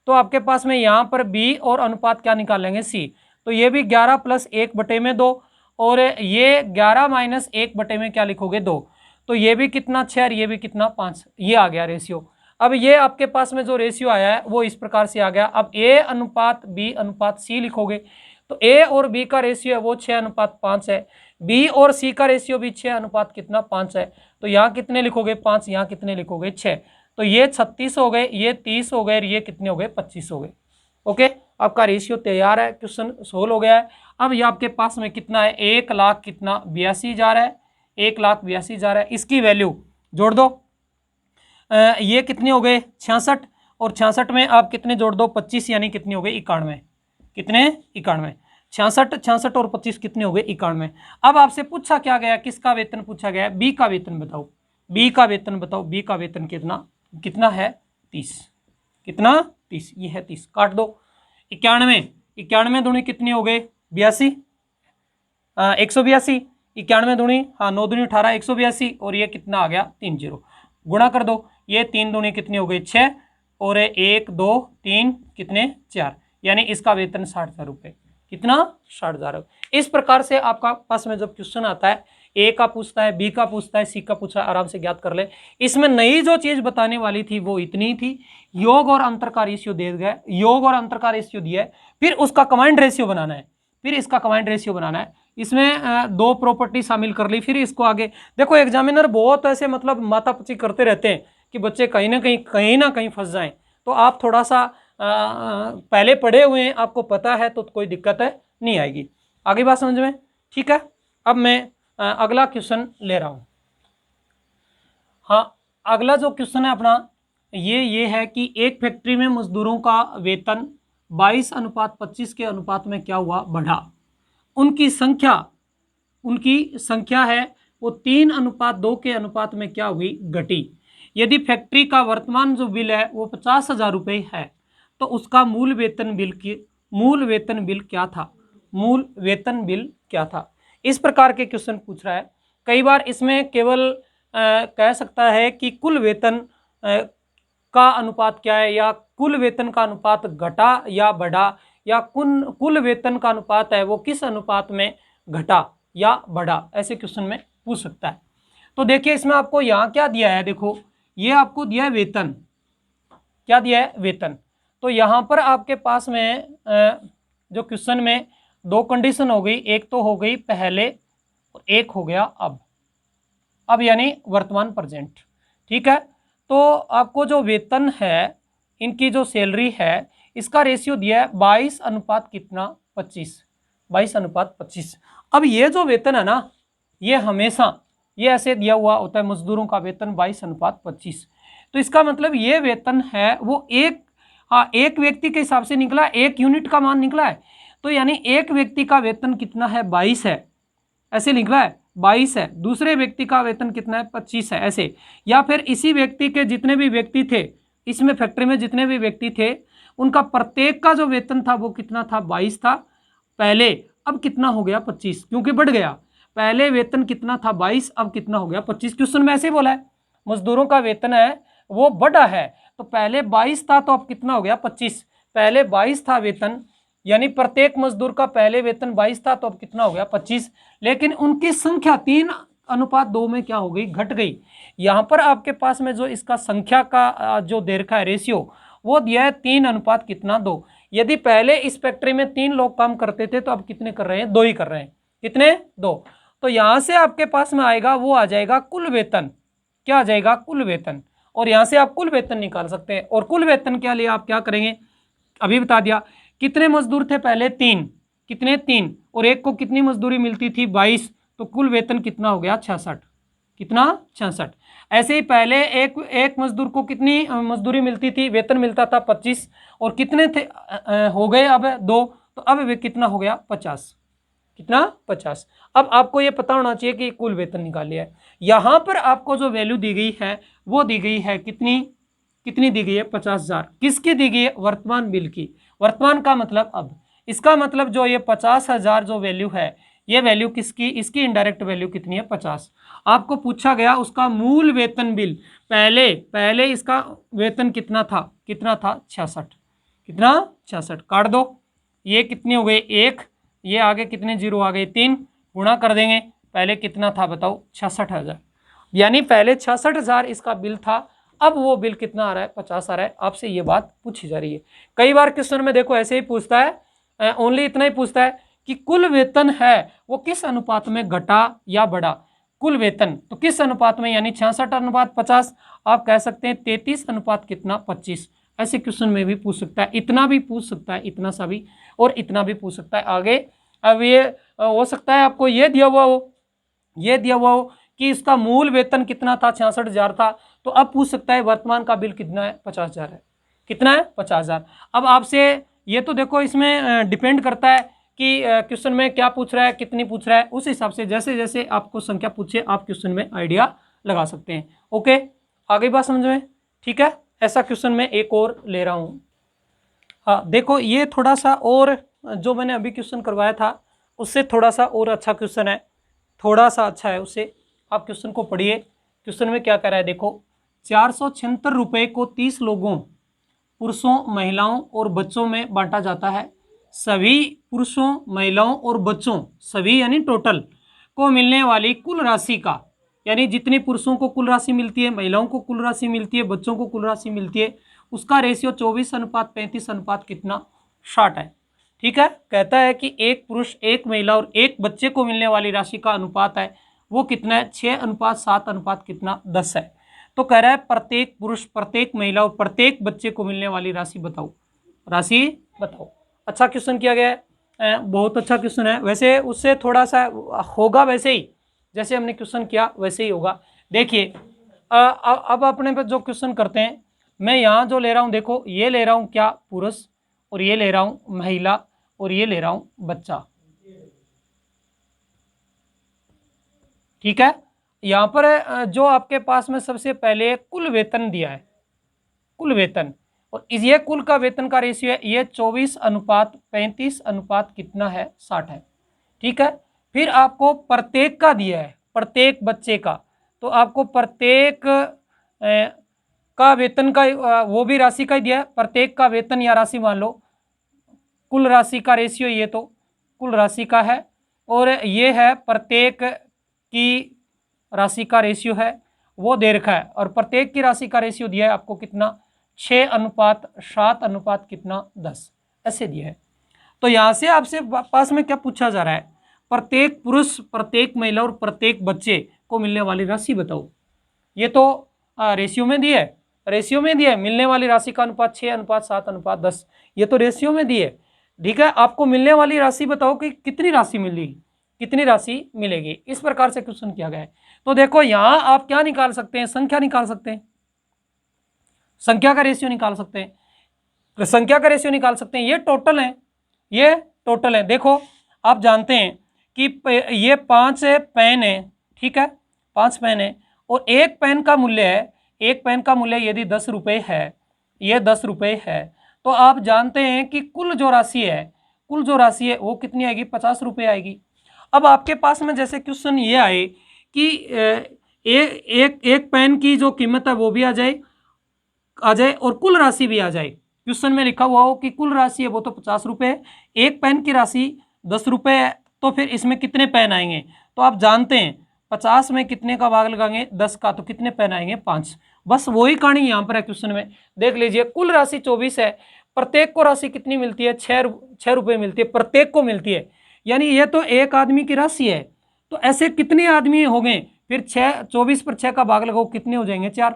तो आपके पास में यहाँ पर बी और अनुपात क्या निकालेंगे, सी। तो ये भी 11 प्लस 1/2 और ये 11 माइनस 1/में क्या लिखोगे, 2। तो ये भी कितना 6 और ये भी कितना 5, ये आ गया रेशियो। अब ये आपके पास में जो रेशियो आया है वो इस प्रकार से आ गया। अब ए अनुपात बी अनुपात सी लिखोगे तो ए और बी का रेशियो है वो 6:5 है, बी और सी का रेशियो भी 6 अनुपात कितना 5 है। तो यहाँ कितने लिखोगे 5, यहाँ कितने लिखोगे 6। तो ये 36 हो गए, ये 30 हो गए और ये कितने हो गए 25 हो गए। ओके, आपका रेशियो तैयार है, क्वेश्चन सोल्व हो गया है। अब ये आपके पास में कितना है, 1,00,000 कितना 82,000 है, 1,82,000 है। इसकी वैल्यू जोड़ दो, ये कितने हो गए 66, और 66 में आप कितने जोड़ दो 25, यानी कितने हो गए 91, कितने 91, 66 और 25 कितने हो गए 91। अब आपसे पूछा क्या गया, किसका वेतन पूछा गया, बी का वेतन बताओ, बी का वेतन बताओ, बी का वेतन कितना है 30, कितना 30, ये है 30, काट दो। 91 दूनी कितनी हो गए 82, 182, 91 दूनी, हाँ 9 दूनी 18, 182, और ये कितना आ गया 30, गुणा कर दो, ये 3 दूनी कितनी हो गई 6, और 1 2 3 कितने 4, यानी इसका वेतन 60,000 रुपये, कितना 60,000। इस प्रकार से आपका पास में जब क्वेश्चन आता है, ए का पूछता है, बी का पूछता है, सी का पूछा, आराम से ज्ञात कर ले। इसमें नई जो चीज बताने वाली थी वो इतनी थी, योग और अंतर का रेशियो दे गया, योग और अंतर का रेशियो दिया है, फिर उसका कमांड रेशियो बनाना है, फिर इसका कमांड रेशियो बनाना है। इसमें 2 प्रॉपर्टी शामिल कर ली, फिर इसको आगे देखो। एग्जामिनर बहुत ऐसे मतलब मातापची करते रहते हैं कि बच्चे कहीं ना कहीं फंस जाएं, तो आप थोड़ा सा पहले पढ़े हुए हैं, आपको पता है तो कोई दिक्कत है नहीं आएगी। आगे बात समझ में, ठीक है। अब मैं अगला क्वेश्चन ले रहा हूं। हाँ, अगला जो क्वेश्चन है अपना ये है कि एक फैक्ट्री में मजदूरों का वेतन 22:25 के अनुपात में क्या हुआ, बढ़ा। उनकी संख्या है वो 3:2 के अनुपात में क्या हुई, घटी। यदि फैक्ट्री का वर्तमान जो बिल है वो 50,000 रुपये है, तो उसका मूल वेतन बिल क्या था। इस प्रकार के क्वेश्चन पूछ रहा है। कई बार इसमें केवल कह सकता है कि कुल वेतन का अनुपात क्या है, या कुल वेतन का अनुपात घटा या बढ़ा, या कुल वेतन का अनुपात है वो किस अनुपात में घटा या बढ़ा, ऐसे क्वेश्चन में पूछ सकता है। तो देखिए इसमें आपको यहाँ क्या दिया है, देखो ये आपको दिया है वेतन, क्या दिया है वेतन। तो यहाँ पर आपके पास में जो क्वेश्चन में 2 कंडीशन हो गई, एक तो हो गई पहले और एक हो गया अब यानी वर्तमान प्रेजेंट, ठीक है। तो आपको जो वेतन है, इनकी जो सैलरी है, इसका रेशियो दिया है 22:25, 22:25। अब ये जो वेतन है ना, ये हमेशा ये ऐसे दिया हुआ होता है, मजदूरों का वेतन 22:25। तो इसका मतलब ये वेतन है वो एक व्यक्ति के हिसाब से निकला, 1 यूनिट का मान निकला है। तो यानी एक व्यक्ति का वेतन कितना है 22 है, ऐसे निकला है 22 है। दूसरे व्यक्ति का वेतन कितना है 25 है, ऐसे। या फिर इसी व्यक्ति के जितने भी व्यक्ति थे, इसमें फैक्ट्री में जितने भी व्यक्ति थे, उनका प्रत्येक का जो वेतन था वो कितना था 22 था पहले, अब कितना हो गया 25, क्योंकि बढ़ गया। पहले वेतन कितना था 22, अब कितना हो गया 25। क्वेश्चन में ऐसे ही बोला है, मजदूरों का वेतन है वो बढ़ा है, तो पहले 22 था तो अब कितना हो गया 25। पहले 22 था वेतन, यानी प्रत्येक मजदूर का पहले वेतन 22 था, तो अब कितना हो गया 25। लेकिन उनकी संख्या 3:2 में क्या हो गई, घट गई। यहाँ पर आपके पास में जो इसका संख्या का जो दे रखा है रेशियो, वो दिया है 3:2। यदि पहले इस फैक्ट्री में 3 लोग काम करते थे, तो अब कितने कर रहे हैं, 2 ही कर रहे हैं, कितने 2। तो यहाँ से आपके पास में आएगा वो आ जाएगा कुल वेतन, क्या आ जाएगा कुल वेतन, और यहाँ से आप कुल वेतन निकाल सकते हैं। और कुल वेतन के लिए आप क्या करेंगे, अभी बता दिया। कितने मजदूर थे पहले 3, कितने 3, और एक को कितनी मजदूरी मिलती थी 22, तो कुल वेतन कितना हो गया 66, कितना 66। ऐसे ही पहले एक मजदूर को कितनी मजदूरी मिलती थी, वेतन मिलता था 25, और कितने थे हो गए अब 2, तो अब वे कितना हो गया 50, कितना 50। अब आपको ये पता होना चाहिए कि कुल वेतन निकाल लिया है। यहाँ पर आपको जो वैल्यू दी गई है वो दी गई है कितनी कितनी दी गई है? 50,000। किसकी दी गई है? वर्तमान बिल की। वर्तमान का मतलब अब, इसका मतलब जो ये 50,000 जो वैल्यू है, ये वैल्यू किसकी? इसकी इनडायरेक्ट वैल्यू कितनी है? 50। आपको पूछा गया उसका मूल वेतन बिल, पहले इसका वेतन कितना था? 66। कितना? 66। काट दो, ये कितने हो गए? 1, ये आगे कितने जीरो आ गए? 3, गुणा कर देंगे। पहले कितना था बताओ? 66,000। यानी पहले 66,000 इसका बिल था, अब वो बिल कितना आ रहा है? 50 आ रहा है। आपसे ये बात पूछी जा रही है। कई बार क्वेश्चन में देखो ऐसे ही पूछता है, ओनली इतना ही पूछता है कि कुल वेतन है वो किस अनुपात में घटा या बढ़ा। कुल वेतन तो किस अनुपात में, यानी 66:50। आप कह सकते हैं 33 अनुपात कितना? 25। ऐसे क्वेश्चन में भी पूछ सकता है, इतना भी पूछ सकता है, इतना सा भी, और इतना भी पूछ सकता है आगे। अब ये हो सकता है आपको ये दिया हुआ हो कि इसका मूल वेतन कितना था? 66,000 था। तो अब पूछ सकता है वर्तमान का बिल कितना है? 50,000 है। कितना है? 50,000। अब आपसे ये तो देखो इसमें डिपेंड करता है कि क्वेश्चन में क्या पूछ रहा है, कितनी पूछ रहा है, उस हिसाब से जैसे जैसे आपको संख्या पूछे आप क्वेश्चन में आइडिया लगा सकते हैं। ओके, आगे बात समझ में? ठीक है, ऐसा क्वेश्चन मैं एक और ले रहा हूँ। हाँ देखो, ये थोड़ा सा और जो मैंने अभी क्वेश्चन करवाया था उससे थोड़ा सा और अच्छा क्वेश्चन है, थोड़ा सा अच्छा है उससे। आप क्वेश्चन को पढ़िए। क्वेश्चन में क्या कह रहा है देखो, 476 रुपये को 30 लोगों, पुरुषों, महिलाओं और बच्चों में बांटा जाता है। सभी पुरुषों, महिलाओं और बच्चों, सभी यानी टोटल, को मिलने वाली कुल राशि का, यानी जितनी पुरुषों को कुल राशि मिलती है, महिलाओं को कुल राशि मिलती है, बच्चों को कुल राशि मिलती है, उसका रेशियो 24:35 अनुपात कितना? 60 है। ठीक है, कहता है कि एक पुरुष, एक महिला और एक बच्चे को मिलने वाली राशि का अनुपात है वो कितना है? 6:7 अनुपात कितना? 10 है। तो कह रहा है प्रत्येक पुरुष, प्रत्येक महिला और प्रत्येक बच्चे को मिलने वाली राशि बताओ, राशि बताओ। अच्छा क्वेश्चन किया गया है, बहुत अच्छा क्वेश्चन है। वैसे उससे थोड़ा सा होगा वैसे ही, जैसे हमने क्वेश्चन किया वैसे ही होगा। देखिए अब अपने पे जो क्वेश्चन करते हैं, मैं यहाँ जो ले रहा हूँ देखो, ये ले रहा हूँ क्या? पुरुष, और ये ले रहा हूँ महिला, और ये ले रहा हूँ बच्चा। ठीक है, यहाँ पर जो आपके पास में सबसे पहले कुल वेतन दिया है, कुल वेतन, और ये कुल का वेतन का रेशियो है ये 24:35 अनुपात कितना है? 60 है। ठीक है, फिर आपको प्रत्येक का दिया है, प्रत्येक बच्चे का, तो आपको प्रत्येक का वेतन का वो भी राशि का ही दिया है। प्रत्येक का वेतन या राशि मान लो, कुल राशि का रेशियो ये तो कुल राशि का है, और ये है प्रत्येक की राशि का रेशियो है, वो दे रखा है। और प्रत्येक की राशि का रेशियो दिया है आपको कितना? 6:7 अनुपात कितना? 10, ऐसे दिया है। तो यहाँ से आपसे पास में क्या पूछा जा रहा है? प्रत्येक पुरुष, प्रत्येक महिला और प्रत्येक बच्चे को मिलने वाली राशि बताओ। ये तो रेशियो में दिया है, रेशियो में दिया है, मिलने वाली राशि का अनुपात 6:7:10, ये तो रेशियो में दिए। ठीक है, आपको मिलने वाली राशि बताओ कि कितनी राशि मिलेगी, कितनी राशि मिलेगी। इस प्रकार से क्वेश्चन किया गया है। तो देखो यहाँ आप क्या निकाल सकते हैं? संख्या निकाल सकते हैं, संख्या का रेशियो निकाल सकते हैं, संख्या का रेशियो निकाल सकते हैं। ये टोटल है, ये टोटल है। देखो आप जानते हैं कि ये 5 पेन है, ठीक है, 5 पेन है, और एक पेन का मूल्य है, एक पेन का मूल्य यदि 10 रुपये है, ये 10 रुपये है, तो आप जानते हैं कि कुल जो राशि है, कुल जो राशि है वो कितनी आएगी? 50 रुपये आएगी। अब आपके पास में जैसे क्वेश्चन ये आए कि एक पेन की जो कीमत है वो भी आ जाए और कुल राशि भी आ जाए। क्वेश्चन में लिखा हुआ हो कि कुल राशि है वो तो 50 रुपये है, एक पेन की राशि 10 रुपये है, तो फिर इसमें कितने पेन आएंगे? तो आप जानते हैं 50 में कितने का भाग लगाएंगे? 10 का, तो कितने पेन आएंगे? 5। बस वही कहानी यहाँ पर है क्वेश्चन में। देख लीजिए, कुल राशि 24 है, प्रत्येक को राशि कितनी मिलती है? 6 रुपये मिलती है, प्रत्येक को मिलती है, यानी ये तो एक आदमी की राशि है। तो ऐसे कितने आदमी हो गए? फिर 24 पर 6 का भाग लगाओ, कितने हो जाएंगे? 4।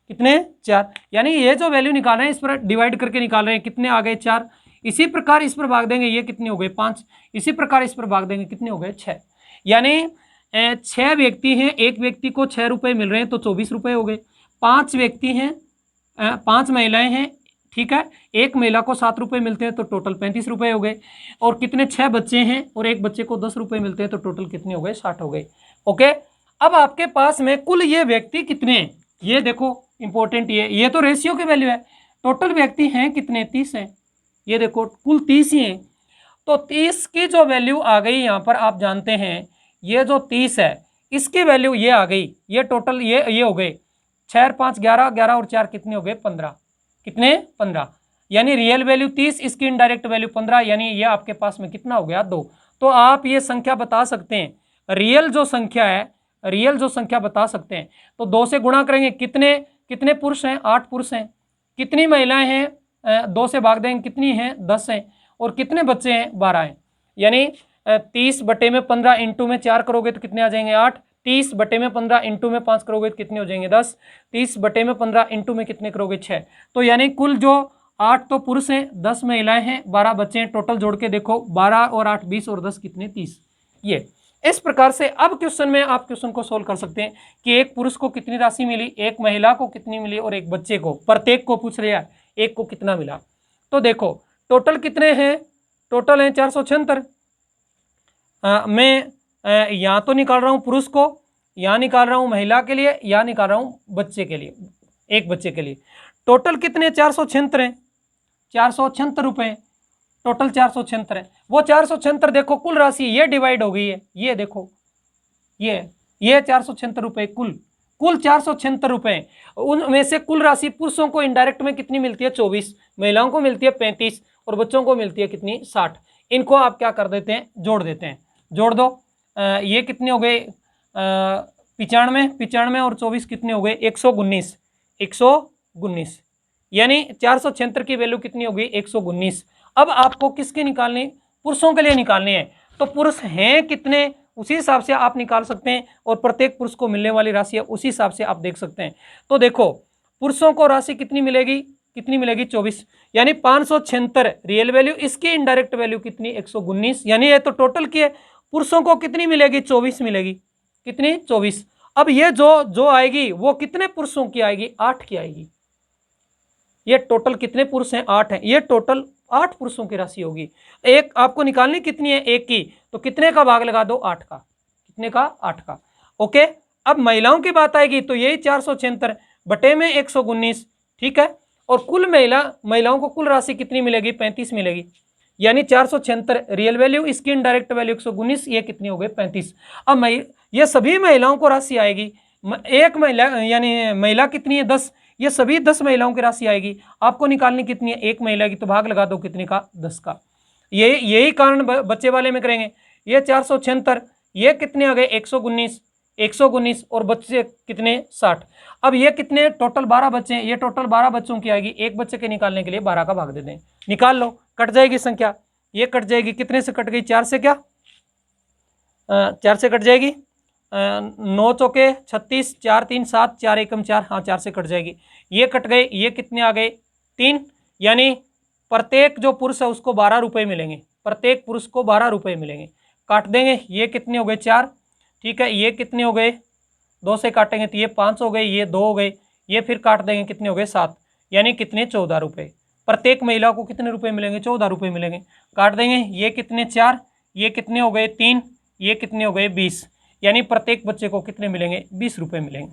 कितने? 4। यानी ये जो वैल्यू निकाल रहे हैं इस पर डिवाइड करके निकाल रहे हैं, कितने आ गए? 4। इसी प्रकार इस पर भाग देंगे, ये कितने हो गए? 5। इसी प्रकार इस पर भाग देंगे, कितने हो गए? 6। यानी 6 व्यक्ति हैं, एक व्यक्ति को 6 रुपये मिल रहे हैं तो 24 रुपये हो गए। 5 व्यक्ति हैं, 5 महिलाएं हैं, ठीक है, एक महिला को 7 रुपये मिलते हैं तो टोटल 35 रुपये हो गए। और कितने? 6 बच्चे हैं और एक बच्चे को 10 रुपये मिलते हैं तो टोटल कितने हो गए? 60 हो गए। ओके, अब आपके पास में कुल ये व्यक्ति कितने हैं? ये देखो इंपॉर्टेंट ये तो रेशियो की वैल्यू है। टोटल व्यक्ति हैं कितने, 30 हैं, ये देखो कुल 30 ही हैं। तो 30 की जो वैल्यू आ गई यहाँ पर, आप जानते हैं ये जो 30 है इसकी वैल्यू ये आ गई, ये टोटल ये हो गए 6 और 5 11, 11 और 4 कितने हो गए 15, कितने 15, यानी रियल वैल्यू 30, इसकी इनडायरेक्ट वैल्यू 15, यानी ये आपके पास में कितना हो गया 2। तो आप ये संख्या बता सकते हैं, रियल जो संख्या है, रियल जो संख्या बता सकते हैं। तो 2 से गुणा करेंगे, कितने कितने पुरुष हैं, 8 पुरुष हैं, कितनी महिलाएं हैं 2 से भाग देंगे, कितनी हैं 10 हैं, और कितने बच्चे हैं 12 हैं। यानी 30 बटे में 15 इंटू में 4 करोगे तो कितने आ जाएंगे 8, 30 बटे में 15 इंटू में 5 करोगे तो कितने हो जाएंगे 10, 30 बटे में 15 इंटू में कितने करोगे 6। तो यानी कुल जो 8 तो पुरुष हैं, 10 महिलाएं हैं, 12 बच्चे हैं, टोटल जोड़ के देखो 12 और 8 20 और 10 कितने 30। ये इस प्रकार से अब क्वेश्चन में आप क्वेश्चन को सोल्व कर सकते हैं कि एक पुरुष को कितनी राशि मिली, एक महिला को कितनी मिली और एक बच्चे को, प्रत्येक को पूछ रहा है एक को कितना मिला। तो देखो टोटल कितने हैं, टोटल हैं 476। मैं यहाँ तो निकाल रहा हूँ पुरुष को, यहाँ निकाल रहा हूँ महिला के लिए, यहाँ निकाल रहा हूँ बच्चे के लिए, एक बच्चे के लिए। टोटल कितने 476 हैं, 476 रुपये टोटल 476 है। वो 476 देखो कुल राशि ये डिवाइड हो गई है, ये देखो ये 476 रुपये कुल 476 रुपये, उनमें से कुल राशि पुरुषों को इनडायरेक्ट में कितनी मिलती है 24, महिलाओं को मिलती है 35 और बच्चों को मिलती है कितनी 60। इनको आप क्या कर देते हैं, जोड़ देते हैं, जोड़ दो। ये कितने हो गए 95 और 24 कितने हो गए 119, 119, यानी 476 की वैल्यू कितनी हो गई 119। अब आपको किसके निकालने, पुरुषों के लिए निकालने हैं। तो पुरुष हैं कितने उसी हिसाब से आप निकाल सकते हैं, और प्रत्येक पुरुष को मिलने वाली राशि है उसी हिसाब से आप देख सकते हैं। तो देखो पुरुषों को राशि कितनी मिलेगी, 24, यानी 576 रियल वैल्यू, इसकी इनडायरेक्ट वैल्यू कितनी 119, यानी ये तो टोटल की है। पुरुषों को कितनी मिलेगी 24 मिलेगी, कितनी 24। अब ये जो आएगी वो कितने पुरुषों की आएगी 8 की आएगी। ये टोटल कितने पुरुष हैं 8 हैं, ये टोटल 8 पुरुषों की राशि होगी। एक आपको निकालनी कितनी है एक की, तो कितने का भाग लगा दो 8 का, कितने का 8 का। ओके, अब महिलाओं की बात आएगी तो यही 476 बटे में 119, ठीक है। और कुल महिलाओं को कुल राशि कितनी मिलेगी 35 मिलेगी, यानी 476 रियल वैल्यू, इसकी इनडायरेक्ट वैल्यू 119, ये कितनी हो गई 35। अब ये सभी महिलाओं को राशि आएगी, एक महिला यानी महिला कितनी है 10, ये सभी 10 महिलाओं की राशि आएगी। आपको निकालनी कितनी है एक महिला की, तो भाग लगा दो कितने का 10 का। यही कारण बच्चे वाले में करेंगे। ये 476, ये कितने आ गए 119 और बच्चे कितने 60। अब ये कितने टोटल 12 बच्चे हैं, ये टोटल 12 बच्चों की आएगी। एक बच्चे के निकालने के लिए 12 का भाग दे दें, निकाल लो, कट जाएगी संख्या, ये कट जाएगी, कितने से कट गई 4 से, क्या 4 से कट जाएगी, 9 चौके 36, 4 3 7, 4 एकम 4, हाँ 4 से कट जाएगी। ये कट गए, ये कितने आ गए 3, यानी प्रत्येक जो पुरुष है उसको 12 रुपये मिलेंगे, प्रत्येक पुरुष को 12 रुपये मिलेंगे। काट देंगे, ये कितने हो गए 4, ठीक है। ये कितने हो गए 2 से काटेंगे तो ये 5 हो गए, ये 2 हो गए, ये फिर काट देंगे कितने हो गए 7, यानी कितने 14 रुपये। प्रत्येक महिला को कितने रुपये मिलेंगे 14 रुपये मिलेंगे। काट देंगे, ये कितने 4, ये कितने हो गए 3, ये कितने हो गए 20, यानी प्रत्येक बच्चे को कितने मिलेंगे 20 रुपये मिलेंगे,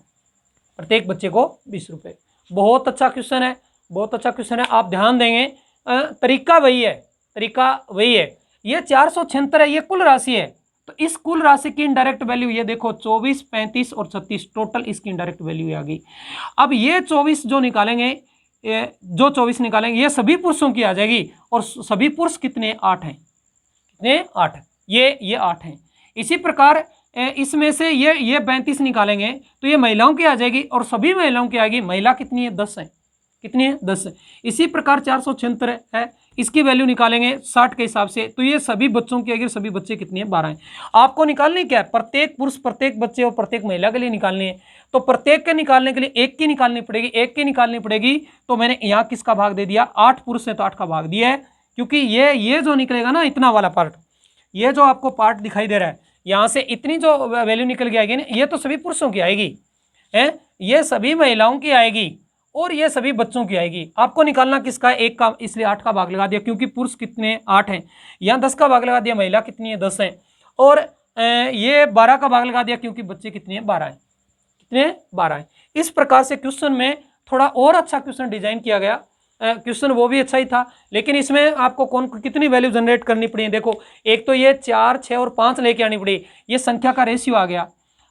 प्रत्येक बच्चे को 20 रुपये। बहुत अच्छा क्वेश्चन है, बहुत अच्छा क्वेश्चन है, आप ध्यान देंगे। तरीका वही है, तरीका वही है। ये 476 है, ये कुल राशि है, तो इस कुल राशि की इनडायरेक्ट वैल्यू ये देखो 24, 35 और 36, टोटल इसकी इनडायरेक्ट वैल्यू आ गई। अब ये 24 जो निकालेंगे, जो 24 निकालेंगे ये सभी पुरुषों की आ जाएगी, और सभी पुरुष कितने 8 हैं, कितने 8, ये 8 हैं। इसी प्रकार इसमें से ये 32 निकालेंगे तो ये महिलाओं की आ जाएगी, और सभी महिलाओं की आएगी। महिला कितनी है 10 है, कितनी है 10 है। इसी प्रकार 476 है, इसकी वैल्यू निकालेंगे 60 के हिसाब से, तो ये सभी बच्चों की आएगी, सभी बच्चे कितने हैं 12 हैं। आपको निकालनी क्या है, प्रत्येक पुरुष, प्रत्येक बच्चे और प्रत्येक महिला के लिए निकालनी है। तो प्रत्येक के निकालने के लिए एक की निकालनी पड़ेगी, एक की निकालनी पड़ेगी। तो मैंने यहाँ किसका भाग दे दिया, 8 पुरुष है तो 8 का भाग दिया है, क्योंकि ये जो निकलेगा ना इतना वाला पार्ट, ये जो आपको पार्ट दिखाई दे रहा है, यहाँ से इतनी जो वैल्यू निकल के आएगी ना, ये तो सभी पुरुषों की आएगी है, ये सभी महिलाओं की आएगी, और ये सभी बच्चों की आएगी। आपको निकालना किसका है, एक का, इसलिए 8 का भाग लगा दिया, क्योंकि पुरुष कितने 8 हैं। यहाँ 10 का भाग लगा दिया, महिला कितनी है 10 है, और ये 12 का भाग लगा दिया, क्योंकि बच्चे कितने हैं 12 हैं, कितने 12 हैं। इस प्रकार से क्वेश्चन में थोड़ा और अच्छा क्वेश्चन डिजाइन किया गया, क्वेश्चन वो भी अच्छा ही था, लेकिन इसमें आपको कितनी वैल्यू जनरेट करनी पड़ी। देखो एक तो ये 4, 6 और 5 लेके आनी पड़ी, ये संख्या का रेशियो आ गया।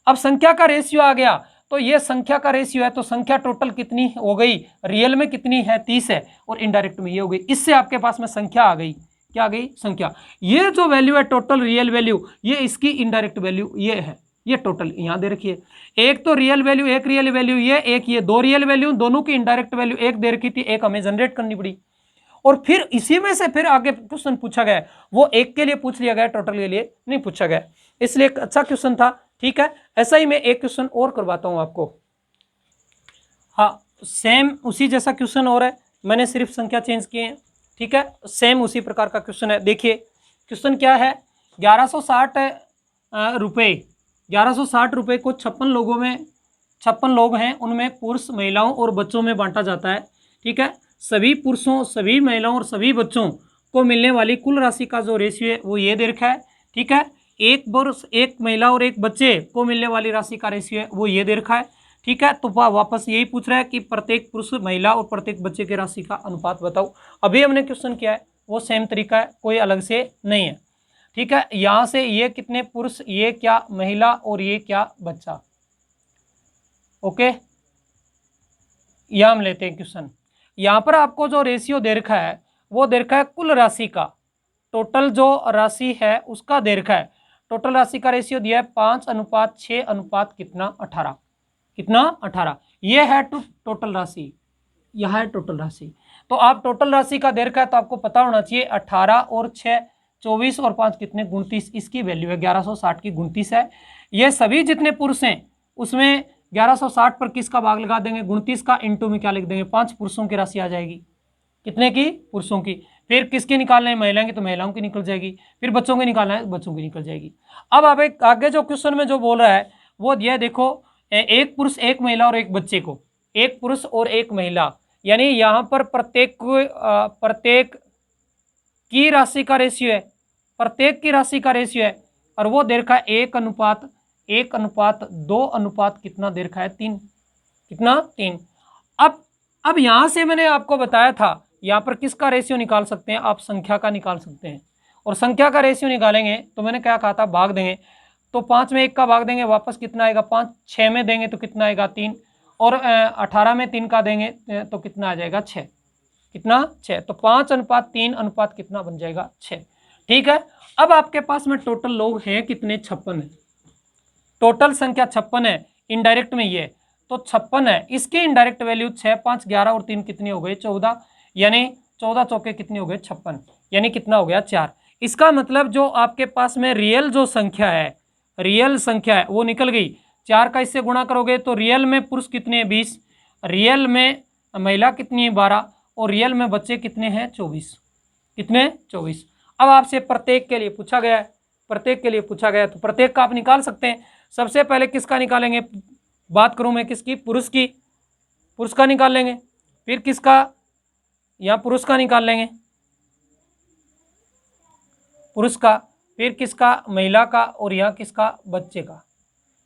अब संख्या का रेशियो आ गया तो ये संख्या का रेशियो है, तो संख्या टोटल कितनी हो गई, रियल में कितनी है 30 है, और इनडायरेक्ट में ये हो गई। इससे आपके पास में संख्या आ गई, क्या आ गई, संख्या। ये जो वैल्यू है टोटल रियल वैल्यू, ये इसकी इनडायरेक्ट वैल्यू ये है, ये टोटल यहां दे रखी है। एक तो रियल वैल्यू, एक रियल वैल्यू ये, एक ये, दो रियल वैल्यू, दोनों की इनडायरेक्ट वैल्यू एक दे रखी थी, एक हमें जनरेट करनी पड़ी। और फिर इसी में से फिर आगे क्वेश्चन पूछा गया, वो एक के लिए पूछ लिया गया, टोटल के लिए नहीं पूछा गया, इसलिए एक अच्छा क्वेश्चन था। ठीक है, ऐसा ही मैं एक क्वेश्चन और करवाता हूं आपको। हाँ, सेम उसी जैसा क्वेश्चन और है, मैंने सिर्फ संख्या चेंज किए हैं। ठीक है, सेम उसी प्रकार का क्वेश्चन है। देखिए क्वेश्चन क्या है, 1160 रुपये, 1160 रुपये को 56 लोगों में, 56 लोग हैं, उनमें पुरुष, महिलाओं और बच्चों में बांटा जाता है। ठीक है, सभी पुरुषों, सभी महिलाओं और सभी बच्चों को मिलने वाली कुल राशि का जो रेशियो है वो ये दे रखा है। ठीक है, एक पुरुष, एक महिला और एक बच्चे को मिलने वाली राशि का रेशियो है वो ये दे रखा है। ठीक है, तो वापस यही पूछ रहा है कि प्रत्येक पुरुष, महिला और प्रत्येक बच्चे की राशि का अनुपात बताओ। अभी हमने क्वेश्चन किया है वो सेम तरीका है, कोई अलग से नहीं है। ठीक है, यहां से ये कितने पुरुष, ये क्या महिला और ये क्या बच्चा। ओके, यहां हम लेते हैं क्वेश्चन। यहां पर आपको जो रेशियो दे रखा है वो दे रखा है कुल राशि का, टोटल जो राशि है उसका दे रखा है। टोटल राशि का रेशियो दिया है 5:6 अनुपात कितना, 18, कितना 18। ये है टोटल राशि, यह है टोटल राशि। तो आप टोटल राशि का दे रखा है तो आपको पता होना चाहिए 18 और 6 24 और 5 कितने, 29, इसकी वैल्यू है 1160 की 29 है। ये सभी जितने पुरुष हैं उसमें 1160 पर किसका भाग लगा देंगे, 29 का, इंटू में क्या लिख देंगे, 5 पुरुषों की राशि आ जाएगी, कितने की, पुरुषों की। फिर किसकी निकालना है, महिलाओं की, तो महिलाओं की निकल जाएगी। फिर बच्चों की निकालना है, बच्चों की निकल जाएगी। अब आप एक आगे जो क्वेश्चन में जो बोल रहा है वो यह देखो, एक पुरुष, एक महिला और एक बच्चे को, एक पुरुष और एक महिला, यानी यहां पर प्रत्येक की राशि का रेशियो है, प्रत्येक की राशि का रेशियो है, और वो दे रखा है 1:2 अनुपात कितना दे रखा है, 3, कितना, 3। अब यहां से मैंने आपको बताया था यहां पर किसका रेशियो निकाल सकते हैं आप, संख्या का निकाल सकते हैं। और संख्या का रेशियो निकालेंगे तो मैंने क्या कहा था, भाग देंगे, तो 5 में 1 का भाग देंगे, वापस कितना आएगा 5, 6 में देंगे तो कितना आएगा 3, और 18 में 3 का देंगे तो कितना आ जाएगा 6, कितना 6। तो 5:3 अनुपात कितना बन जाएगा, 6। ठीक है, अब आपके पास में टोटल लोग हैं कितने, 56 है, टोटल संख्या 56 है, इनडायरेक्ट में ये तो 56 है, इसकी इनडायरेक्ट वैल्यू 6, 5, 11 और 3 कितनी हो गई, 14, यानी 14 चौके कितनी हो गए, 56, यानी कितना हो गया, 4। इसका मतलब जो आपके पास में रियल जो संख्या है, रियल संख्या है वो निकल गई। 4 का इससे गुणा करोगे तो रियल में पुरुष कितने हैं, 20, रियल में महिला कितनी है, 12, और रियल में बच्चे कितने हैं, 24, कितने, 24। अब आपसे प्रत्येक के लिए पूछा गया है, प्रत्येक के लिए पूछा गया तो प्रत्येक का आप निकाल सकते हैं। सबसे पहले किसका निकालेंगे, बात करूं मैं किसकी, पुरुष की, पुरुष का निकाल लेंगे। फिर किसका, यहां पुरुष का निकाल लेंगे, पुरुष का। फिर किसका, महिला का, और यहां किसका, बच्चे का।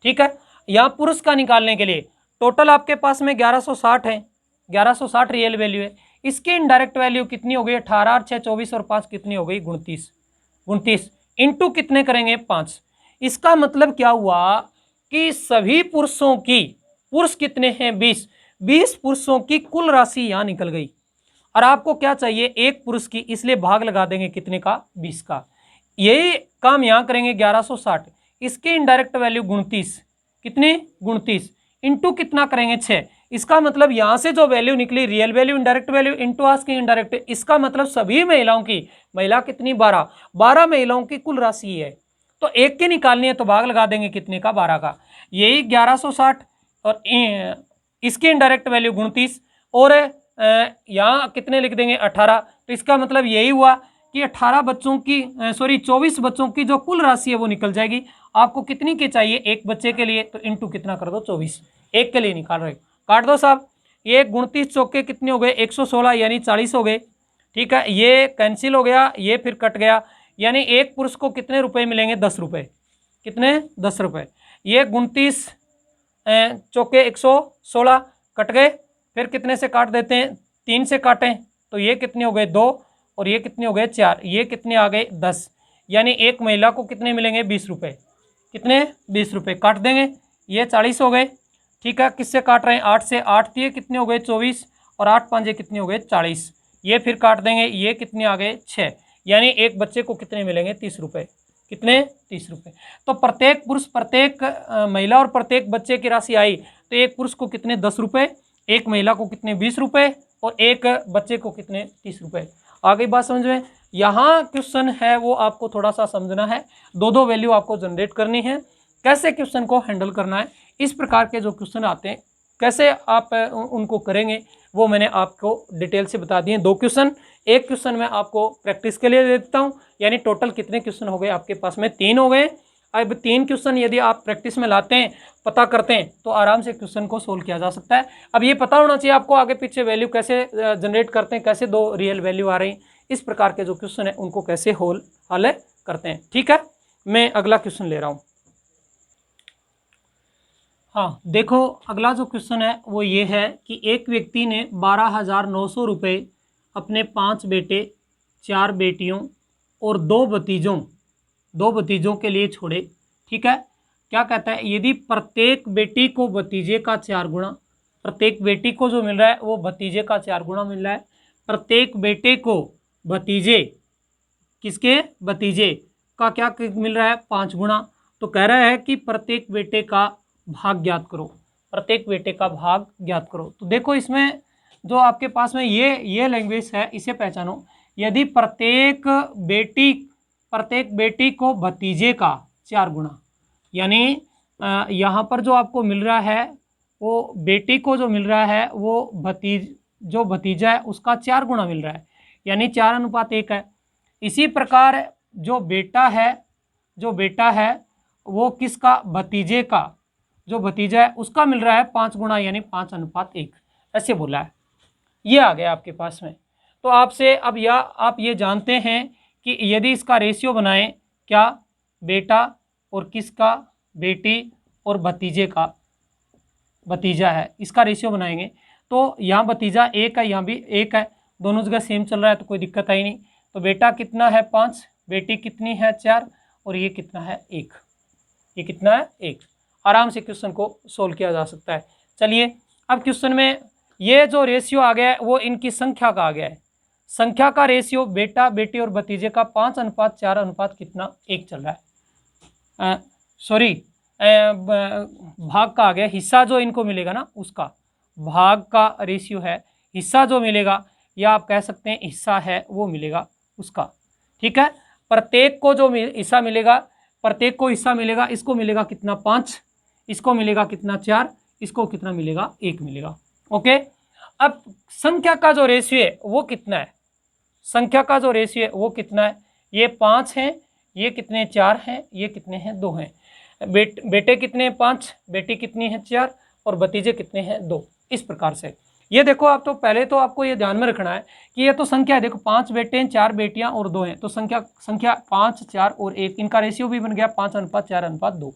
ठीक है, यहां पुरुष का निकालने के लिए टोटल आपके पास में 1160 है, 1160 रियल वैल्यू है। इसकी इनडायरेक्ट वैल्यू कितनी हो गई, 18 और 6 24 और 5 कितनी हो गई, 29, 29 इंटू कितने करेंगे, 5। इसका मतलब क्या हुआ कि सभी पुरुषों की, पुरुष कितने हैं, 20, 20 पुरुषों की कुल राशि यहां निकल गई। और आपको क्या चाहिए, एक पुरुष की, इसलिए भाग लगा देंगे कितने का, 20 का। यही काम यहां करेंगे 1160, इसकी इनडायरेक्ट वैल्यू 29, कितने, 29 इंटू कितना करेंगे, 6। इसका मतलब यहां से जो वैल्यू निकली, real value, indirect value into आस की इनडायरेक्ट, इसका मतलब सभी महिलाओं की, महिला कितनी, 12, 12 महिलाओं की कुल राशि है। तो एक की निकालनी है तो भाग लगा देंगे कितने का, 12 का। यही 1160, और इसकी इनडायरेक्ट वैल्यू 29, और यहाँ कितने लिख देंगे, 18। तो इसका मतलब यही हुआ कि 18 बच्चों की, 24 बच्चों की जो कुल राशि है वो निकल जाएगी। आपको कितनी की चाहिए, एक बच्चे के लिए, तो इंटू कितना कर दो, 24, एक के लिए निकाल रहे, काट दो साहब। ये 29 चौके कितने हो गए, 116, यानी 40 हो गए। ठीक है, ये कैंसिल हो गया, ये फिर कट गया, यानी एक पुरुष को कितने रुपए मिलेंगे, 10 रुपए, कितने, 10 रुपए। ये 29 चौके 116 कट गए, फिर कितने से काट देते हैं, 3 से काटें तो ये कितने हो गए 2 और ये कितने हो गए 4, ये कितने आ गए 10, यानी एक महिला को कितने मिलेंगे 20 रुपये, कितने 20 रुपये काट देंगे, ये 40 हो गए। ठीक है, किससे काट रहे हैं 8 से, 8 दिए कितने हो गए 24 और 8 5 कितने हो गए 40, ये फिर काट देंगे, ये कितने आ गए 6, यानी एक बच्चे को कितने मिलेंगे 30 रुपये, कितने 30 रुपये। तो प्रत्येक पुरुष, प्रत्येक महिला और प्रत्येक बच्चे की राशि आई तो एक पुरुष को कितने 10 रुपये, एक महिला को कितने 20 रुपये और एक बच्चे को कितने 30 रुपये। आ गई बात समझ में। यहाँ क्वेश्चन है वो आपको थोड़ा सा समझना है, दो वैल्यू आपको जनरेट करनी है, कैसे क्वेश्चन को हैंडल करना है। इस प्रकार के जो क्वेश्चन आते हैं कैसे आप उनको करेंगे वो मैंने आपको डिटेल से बता दिए। 2 क्वेश्चन, एक क्वेश्चन मैं आपको प्रैक्टिस के लिए दे देता हूँ, यानी टोटल कितने क्वेश्चन हो गए आपके पास में 3 हो गए। अब 3 क्वेश्चन यदि आप प्रैक्टिस में लाते हैं, पता करते हैं तो आराम से क्वेश्चन को सोल्व किया जा सकता है। अब ये पता होना चाहिए आपको आगे पीछे वैल्यू कैसे जनरेट करते हैं, कैसे 2 रियल वैल्यू आ रही, इस प्रकार के जो क्वेश्चन है उनको कैसे हल करते हैं। ठीक है, मैं अगला क्वेश्चन ले रहा हूँ। हाँ देखो, अगला जो क्वेश्चन है वो ये है कि एक व्यक्ति ने 12,900 रुपये अपने 5 बेटे, 4 बेटियों और 2 भतीजों के लिए छोड़े। ठीक है, क्या कहता है, यदि प्रत्येक बेटी को भतीजे का 4 गुना, प्रत्येक बेटी को जो मिल रहा है वो भतीजे का 4 गुना मिल रहा है, प्रत्येक बेटे को भतीजे, किसके भतीजे का क्या मिल रहा है 5 गुना, तो कह रहा है कि प्रत्येक बेटे का भाग ज्ञात करो, प्रत्येक बेटे का भाग ज्ञात करो। तो देखो इसमें जो आपके पास में ये लैंग्वेज है इसे पहचानो। यदि प्रत्येक बेटी को भतीजे का 4 गुना, यानी यहाँ पर जो आपको मिल रहा है वो बेटी को जो मिल रहा है वो जो भतीजा है उसका 4 गुना मिल रहा है, यानी 4:1 है। इसी प्रकार जो बेटा है वो किसका, भतीजे का, जो भतीजा है उसका मिल रहा है 5 गुना, यानी 5:1, ऐसे बोला है। ये आ गया आपके पास में। तो आपसे अब आप ये जानते हैं कि यदि इसका रेशियो बनाएं, क्या बेटा और किसका, बेटी और भतीजे का भतीजा है, इसका रेशियो बनाएंगे तो यहाँ भतीजा 1 है, यहाँ भी 1 है, दोनों जगह सेम चल रहा है तो कोई दिक्कत आई नहीं। तो बेटा कितना है 5, बेटी कितनी है 4 और ये कितना है 1, ये कितना है 1। आराम से क्वेश्चन को सोल्व किया जा सकता है। चलिए अब क्वेश्चन में ये जो रेशियो आ गया है वो इनकी संख्या का आ गया है, संख्या का रेशियो बेटा, बेटी और भतीजे का 5:4 कितना 1 चल रहा है, भाग का आ गया, हिस्सा जो इनको मिलेगा ना उसका, भाग का रेशियो है, हिस्सा जो मिलेगा या आप कह सकते हैं हिस्सा है वो मिलेगा उसका। ठीक है, प्रत्येक को जो हिस्सा मिलेगा, प्रत्येक को हिस्सा मिलेगा, इसको मिलेगा कितना 5, इसको मिलेगा कितना 4, इसको कितना मिलेगा 1 मिलेगा। ओके, अब संख्या का जो रेशियो है वो कितना है, संख्या का जो रेशियो है वो कितना है, ये 5 हैं, ये कितने 4 हैं, ये कितने हैं 2 हैं। बेटे कितने हैं 5, बेटी कितनी है 4 और भतीजे कितने हैं 2। इस प्रकार से ये देखो, आप तो पहले तो आपको ये ध्यान में रखना है कि ये तो संख्या है, देखो 5 बेटे हैं, 4 बेटियां और 2 हैं, तो संख्या 5, 4 और 1, इनका रेशियो भी बन गया 5:4:2।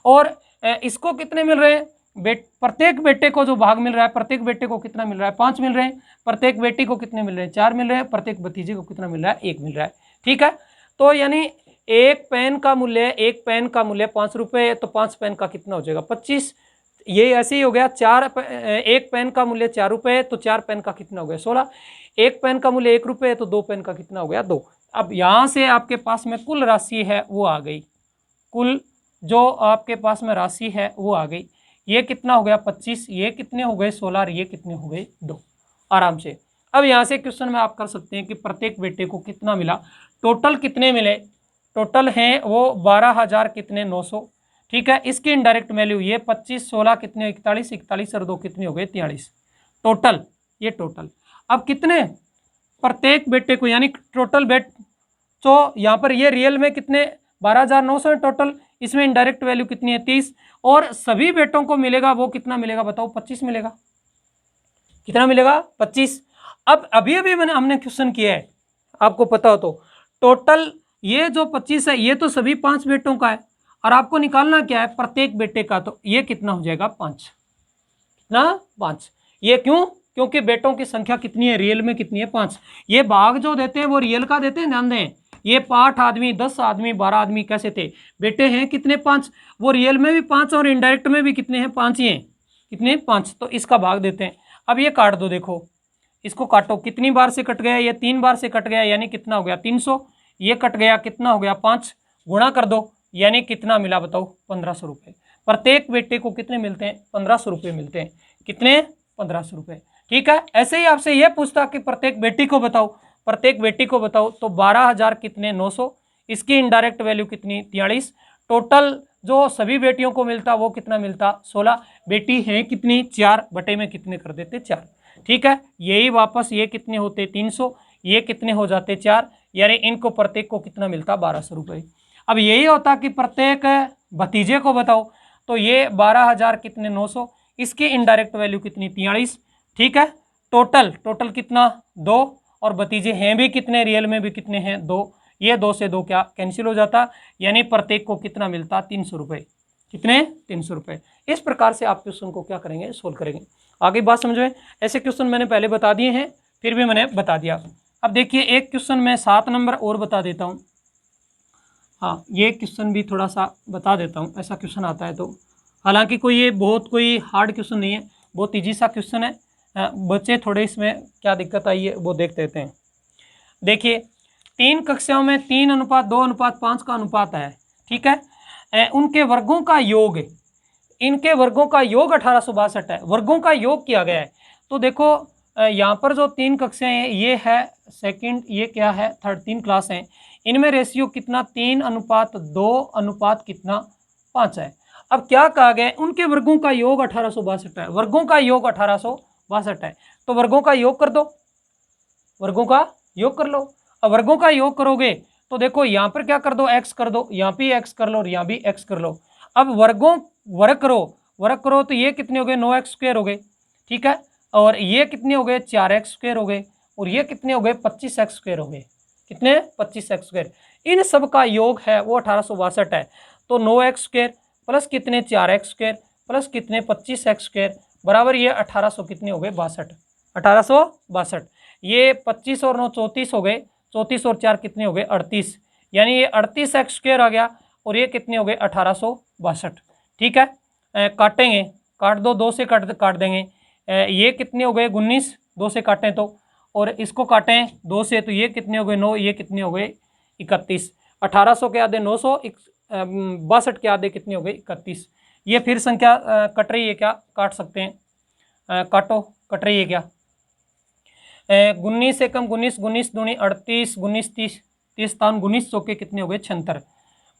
और इसको कितने मिल रहे हैं, प्रत्येक बेटे को जो भाग मिल रहा है, प्रत्येक बेटे को कितना मिल रहा है 5 मिल रहे हैं, प्रत्येक बेटी को कितने मिल रहे हैं 4 मिल रहे हैं, प्रत्येक भतीजे को कितना मिल रहा है 1 मिल रहा है। ठीक है, तो यानी एक पेन का मूल्य 5 रुपये, तो 5 पेन का कितना हो जाएगा 25, ये ऐसे ही हो गया। एक पेन का मूल्य 4 रुपये, तो 4 पेन का कितना हो गया 16, एक पेन का मूल्य 1 रुपये, तो 2 पेन का कितना हो गया 2। अब यहाँ से आपके पास में कुल राशि है वो आ गई, कुल जो आपके पास में राशि है वो आ गई, ये कितना हो गया 25, ये कितने हो गए 16 और ये कितने हो गए 2, आराम से। अब यहाँ से क्वेश्चन में आप कर सकते हैं कि प्रत्येक बेटे को कितना मिला, टोटल कितने मिले, टोटल हैं वो 12,000 कितने 900। ठीक है, इसकी इनडायरेक्ट वैल्यू ये 25, 16 कितने 41, 41 और 2 कितने हो गए 43, टोटल, ये टोटल। अब कितने प्रत्येक बेटे को, यानी टोटल तो यहाँ पर ये रियल में कितने 12,900 है टोटल, इसमें इनडायरेक्ट वैल्यू कितनी है 30, और सभी बेटों को मिलेगा वो कितना मिलेगा बताओ 25 मिलेगा, कितना मिलेगा 25। अब अभी हमने क्वेश्चन किया है, आपको पता हो तो टोटल ये जो 25 है ये तो सभी 5 बेटों का है, और आपको निकालना क्या है प्रत्येक बेटे का, तो ये कितना हो जाएगा 5, कितना 5, ये क्यों? क्योंकि बेटों की संख्या कितनी है, रियल में कितनी है, 5। ये भाग जो देते हैं वो रियल का देते हैं, ध्यान दें। ये 8 आदमी, 10 आदमी, 12 आदमी कैसे थे, बेटे हैं कितने, 5। वो रियल में भी 5 और इनडायरेक्ट में भी कितने हैं, 5 ही हैं। कितने, 5। तो इसका भाग देते हैं। अब ये काट दो, देखो इसको काटो, कितनी बार से कट गया, ये 3 बार से कट गया, यानी कितना हो गया, 300। ये कट गया, कितना हो गया, 5। गुणा कर दो, यानी कितना मिला बताओ, 1500 रुपये। प्रत्येक बेटे को कितने मिलते हैं, 1500 रुपये मिलते हैं। कितने, 1500 रुपये। ठीक है। ऐसे ही आपसे यह पूछता कि प्रत्येक बेटी को बताओ, प्रत्येक बेटी को बताओ, तो 12,000 कितने, 900। इसकी इनडायरेक्ट वैल्यू कितनी, 43। टोटल जो सभी बेटियों को मिलता वो कितना मिलता, 16। बेटी हैं कितनी, 4, बटे में कितने कर देते, 4। ठीक है। यही वापस ये कितने होते, 300, ये कितने हो जाते, 4, यानी इनको प्रत्येक को कितना मिलता, 1200 रुपये। अब यही होता कि प्रत्येक भतीजे को बताओ, तो ये 12,000 कितने, 900। इसकी इनडायरेक्ट वैल्यू कितनी, 43। ठीक है। टोटल कितना, 2, और भतीजे हैं भी कितने, रियल में भी कितने हैं, 2। ये 2 से 2 क्या कैंसिल हो जाता, यानी प्रत्येक को कितना मिलता, 300 रुपये। कितने, 300 रुपये। इस प्रकार से आप क्वेश्चन को क्या करेंगे, सोल्व करेंगे। आगे बात समझ में। ऐसे क्वेश्चन मैंने पहले बता दिए हैं, फिर भी मैंने बता दिया। अब देखिए एक क्वेश्चन मैं 7 नंबर और बता देता हूँ। हाँ, ये क्वेश्चन भी थोड़ा सा बता देता हूँ, ऐसा क्वेश्चन आता है तो। हालांकि कोई कोई हार्ड क्वेश्चन नहीं है, बहुत ईजी सा क्वेश्चन है। बच्चे थोड़े इसमें क्या दिक्कत आई है वो देख लेते हैं। देखिए 3 कक्षाओं में 3:2:5 का अनुपात है। ठीक है। उनके वर्गों का योग, इनके वर्गों का योग 1862 है, वर्गों का योग किया गया है। तो देखो यहाँ पर जो 3 कक्षाएं हैं, ये है सेकंड, ये क्या है, थर्ड, 3 क्लास हैं। इनमें रेशियो कितना, 3:2 कितना, 5 है। अब क्या कहा गया है, उनके वर्गों का योग 1862 है, वर्गों का योग 1862 है। तो वर्गों का योग कर दो, वर्गों का योग कर लो। अब वर्गों का योग करोगे तो देखो यहाँ पर क्या कर दो, एक्स कर दो, यहाँ भी एक्स कर लो और यहाँ भी एक्स कर लो। अब वर्ग करो तो ये कितने हो गए, 9x² हो गए। ठीक है। और ये कितने हो गए, 4x² हो गए। और ये कितने हो गए, 25x² हो गए। कितने, 25x²। इन सब का योग है वो 1862 है। तो 9x² प्लस कितने, 4x² प्लस कितने, 25x² बराबर ये 1800 कितने हो गए, 62। 1862। ये 25 और 9 34 हो गए, 34 और 4 कितने हो गए, 38। यानी ये 38x² आ गया और ये कितने हो गए, 1862। ठीक है। काटेंगे, काट दो, 2 से काट देंगे। ये कितने हो गए, 19, 2 से काटें तो, और इसको काटें 2 से तो ये कितने हो गए, 9, ये कितने हो गए, 31। 1800 के आधे 962 के आधे कितने हो गए, 31। ये फिर संख्या कट रही है क्या, काट सकते हैं, काटो, कट रही है क्या, 19 से कम 19, 19 दूनी 38, 19 30, 30 19 चौके कितने हो गए, 76।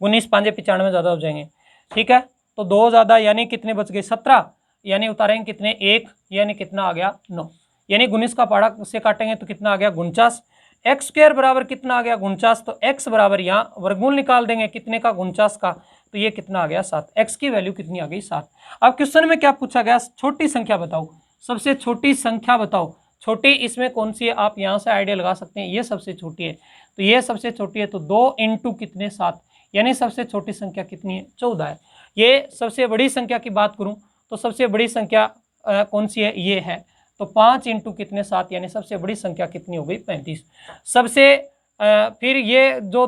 19 5 95 ज़्यादा हो जाएंगे। ठीक है। तो 2 ज़्यादा यानी कितने बच गए, 17। यानी उतारेंगे कितने, 1, यानी कितना आ गया, 9। यानी 19 का पहाड़ा से काटेंगे तो कितना आ गया, 49। x² बराबर कितना आ गया, 49। तो x बराबर यहाँ वर्गमूल निकाल देंगे कितने का, 49 का, तो ये कितना आ गया, 7। x की वैल्यू कितनी आ गई, 7। अब क्वेश्चन में क्या पूछा गया, छोटी संख्या बताओ, सबसे छोटी संख्या बताओ। छोटी इसमें कौन सी है, आप यहाँ से आइडिया लगा सकते हैं, ये सबसे छोटी है। तो ये सबसे छोटी है, तो 2 इंटू कितने, 7, यानी सबसे छोटी संख्या कितनी है, 14 है। ये सबसे बड़ी संख्या की बात करूं तो सबसे बड़ी संख्या कौन सी है, ये है। तो 5 इंटू कितने, 7, यानी सबसे बड़ी संख्या कितनी हो गई, 35। सबसे फिर ये जो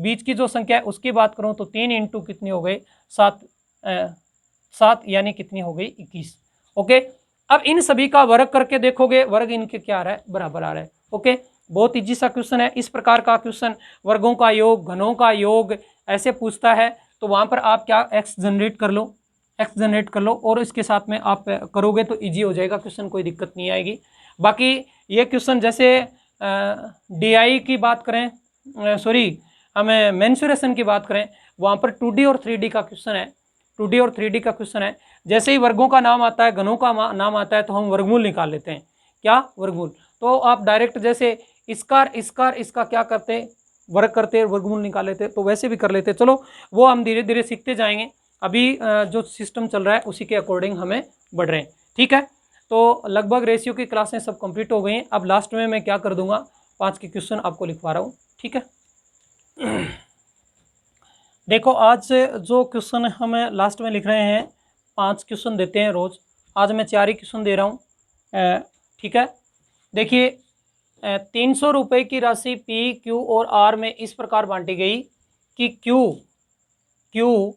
बीच की जो संख्या है उसकी बात करूं तो 3 इंटू कितनी हो गई, 7, यानी कितनी हो गई, 21। ओके। अब इन सभी का वर्ग करके देखोगे, वर्ग इनके क्या आ रहा है, बराबर आ रहा है। ओके। बहुत इजी सा क्वेश्चन है। इस प्रकार का क्वेश्चन वर्गों का योग, घनों का योग ऐसे पूछता है तो वहां पर आप क्या, एक्स जनरेट कर लो, एक्स जनरेट कर लो और इसके साथ में आप करोगे तो इजी हो जाएगा क्वेश्चन, कोई दिक्कत नहीं आएगी। बाकी ये क्वेश्चन जैसे DI की बात करें, सॉरी हमें मेंसुरेशन की बात करें, वहाँ पर 2D और 3D का क्वेश्चन है, 2D और 3D का क्वेश्चन है। जैसे ही वर्गों का नाम आता है, घनों का नाम आता है तो हम वर्गमूल निकाल लेते हैं, क्या, वर्गमूल। तो आप डायरेक्ट जैसे इसका क्या करते, वर्ग करते, वर्गमूल निकाल लेते, तो वैसे भी कर लेते। चलो वो हम धीरे धीरे सीखते जाएंगे, अभी जो सिस्टम चल रहा है उसी के अकॉर्डिंग हमें बढ़ रहे हैं। ठीक है। तो लगभग रेशियो की क्लासें सब कंप्लीट हो गई हैं। अब लास्ट में मैं क्या कर दूंगा, 5 के क्वेश्चन आपको लिखवा रहा हूँ। ठीक है। देखो आज जो क्वेश्चन हमें लास्ट में लिख रहे हैं, 5 क्वेश्चन देते हैं रोज, आज मैं 4 ही क्वेश्चन दे रहा हूँ। ठीक है, देखिए 300 रुपये की राशि पी, क्यू और आर में इस प्रकार बांटी गई कि क्यू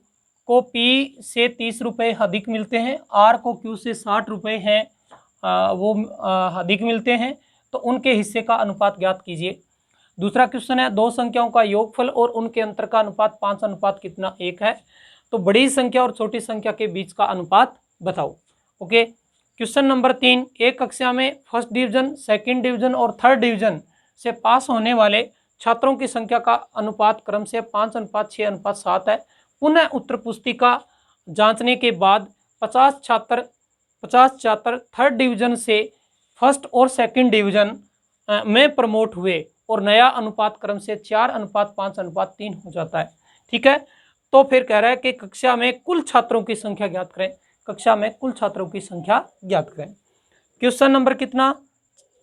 को पी से 30 रुपये अधिक मिलते हैं, आर को क्यू से 60 रुपये हैं वो अधिक मिलते हैं, तो उनके हिस्से का अनुपात ज्ञात कीजिए। दूसरा क्वेश्चन है, दो संख्याओं का योगफल और उनके अंतर का अनुपात 5 अनुपात कितना 1 है, तो बड़ी संख्या और छोटी संख्या के बीच का अनुपात बताओ। ओके, क्वेश्चन नंबर 3, एक कक्षा में फर्स्ट डिवीजन, सेकंड डिवीजन और थर्ड डिवीजन से पास होने वाले छात्रों की संख्या का अनुपात क्रम से 5 अनुपात 6 अनुपात 7 है। पुनः उत्तर पुस्तिका जांचने के बाद 50 छात्र थर्ड डिवीजन से फर्स्ट और सेकंड डिवीजन में प्रमोट हुए और नया अनुपात क्रम से 4 अनुपात 5 अनुपात 3 हो जाता है। ठीक है, तो फिर कह रहा है कि कक्षा में कुल छात्रों की संख्या ज्ञात करें, कक्षा में कुल छात्रों की संख्या ज्ञात करें। क्वेश्चन नंबर कितना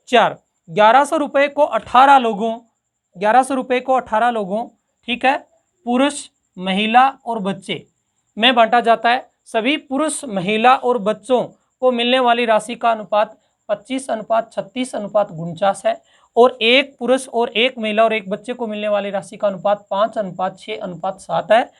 4, 1100 रुपये को 18 लोगों, 1100 रुपये को 18 लोगों, ठीक है, पुरुष महिला और बच्चे में बांटा जाता है। सभी पुरुष महिला और बच्चों को मिलने वाली राशि का अनुपात 25 अनुपात 36 अनुपात 49 है, और एक पुरुष और एक महिला और एक बच्चे को मिलने वाली राशि का अनुपात 5 अनुपात 6 अनुपात 7 है।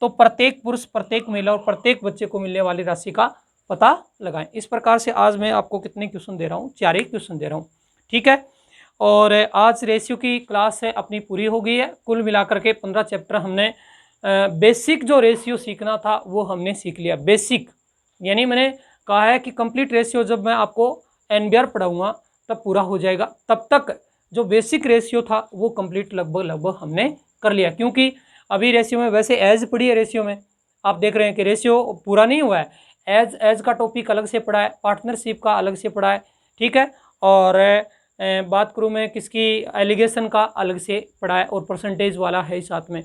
तो प्रत्येक पुरुष, प्रत्येक महिला और प्रत्येक बच्चे को मिलने वाली राशि का पता लगाएं। इस प्रकार से आज मैं आपको कितने क्वेश्चन दे रहा हूँ, 4 ही क्वेश्चन दे रहा हूँ। ठीक है, और आज रेशियो की क्लास है अपनी पूरी हो गई है। कुल मिलाकर के 15 चैप्टर हमने बेसिक जो रेशियो सीखना था वो हमने सीख लिया। बेसिक यानी मैंने कहा है कि कंप्लीट रेशियो जब मैं आपको एनबीआर पढ़ाऊंगा तब पूरा हो जाएगा, तब तक जो बेसिक रेशियो था वो कंप्लीट लगभग हमने कर लिया। क्योंकि अभी रेशियो में वैसे एज पढ़ी है, रेशियो में आप देख रहे हैं कि रेशियो पूरा नहीं हुआ है। एज का टॉपिक अलग से पढ़ा है, पार्टनरशिप का अलग से पढ़ा है, ठीक है, और बात करूँ मैं किसकी, एलिगेशन का अलग से पढ़ा है, और परसेंटेज वाला है साथ में।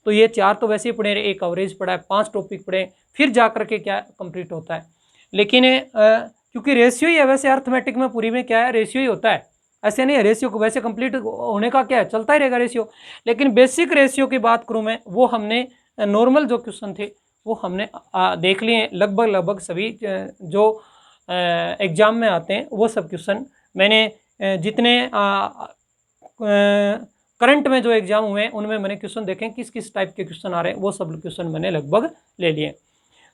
तो ये 4 तो वैसे ही पढ़े, एक एवरेज पढ़ा है, 5 टॉपिक पढ़े, फिर जा करके क्या कंप्लीट होता है। लेकिन क्योंकि रेशियो ही है, वैसे अर्थमेटिक में पूरी में क्या है, रेशियो ही होता है, ऐसे नहीं है। रेशियो को वैसे कंप्लीट होने का क्या है, चलता ही रहेगा रेशियो। लेकिन बेसिक रेशियो की बात करूँ मैं, वो हमने नॉर्मल जो क्वेश्चन थे वो हमने देख लिए लगभग सभी जो एग्जाम में आते हैं वो सब क्वेश्चन मैंने जितने करंट में जो एग्जाम हुए हैं उनमें मैंने क्वेश्चन देखे किस किस टाइप के क्वेश्चन आ रहे हैं, वो सब क्वेश्चन मैंने लगभग ले लिए।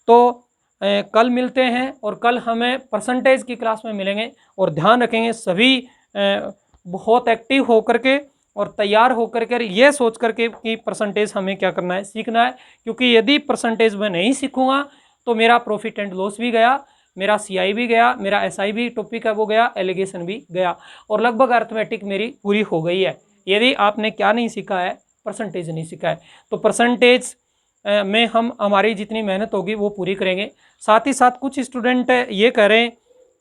तो कल मिलते हैं, और कल हमें परसेंटेज की क्लास में मिलेंगे। और ध्यान रखेंगे सभी बहुत एक्टिव होकर के और तैयार होकर के ये सोच करके कि परसेंटेज हमें क्या करना है, सीखना है। क्योंकि यदि परसेंटेज मैं नहीं सीखूंगा तो मेरा प्रॉफिट एंड लॉस भी गया, मेरा सीआई भी गया, मेरा एसआई भी टॉपिक है वो गया, एलिगेशन भी गया, और लगभग अर्थमेटिक मेरी पूरी हो गई है। यदि आपने क्या नहीं सीखा है, परसेंटेज नहीं सीखा है, तो परसेंटेज में हम हमारी जितनी मेहनत होगी वो पूरी करेंगे। साथ ही साथ कुछ स्टूडेंट ये कह रहे हैं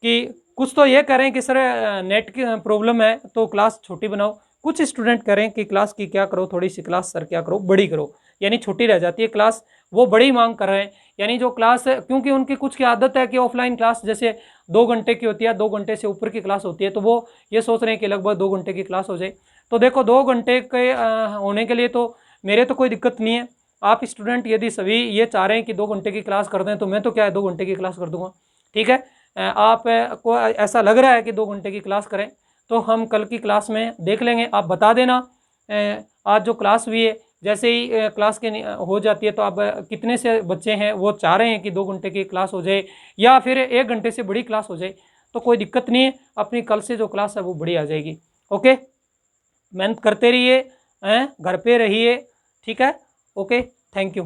कि कुछ तो ये कह रहे हैं कि सर नेट की प्रॉब्लम है तो क्लास छोटी बनाओ, कुछ स्टूडेंट कह रहे हैं कि क्लास की क्या करो, थोड़ी सी क्लास सर क्या करो, बड़ी करो, यानी छोटी रह जाती है क्लास, वो बड़ी मांग कर रहे हैं। यानी जो क्लास, क्योंकि उनकी कुछ की आदत है कि ऑफलाइन क्लास जैसे 2 घंटे की होती है, 2 घंटे से ऊपर की क्लास होती है, तो वो ये सोच रहे हैं कि लगभग 2 घंटे की क्लास हो जाए। तो देखो 2 घंटे के होने के लिए तो मेरे तो कोई दिक्कत नहीं है। आप स्टूडेंट यदि सभी ये चाह रहे हैं कि 2 घंटे की क्लास कर दें तो मैं तो क्या है 2 घंटे की क्लास कर दूंगा। ठीक है, आप को ऐसा लग रहा है कि 2 घंटे की क्लास करें तो हम कल की क्लास में देख लेंगे। आप बता देना आज जो क्लास हुई है, जैसे ही क्लास के हो जाती है तो आप कितने से बच्चे हैं वो चाह रहे हैं कि 2 घंटे की क्लास हो जाए या फिर 1 घंटे से बड़ी क्लास हो जाए, तो कोई दिक्कत नहीं है, अपनी कल से जो क्लास है वो बड़ी आ जाएगी। ओके, मेहनत करते रहिए, घर पे रहिए, ठीक है। Okay, thank you.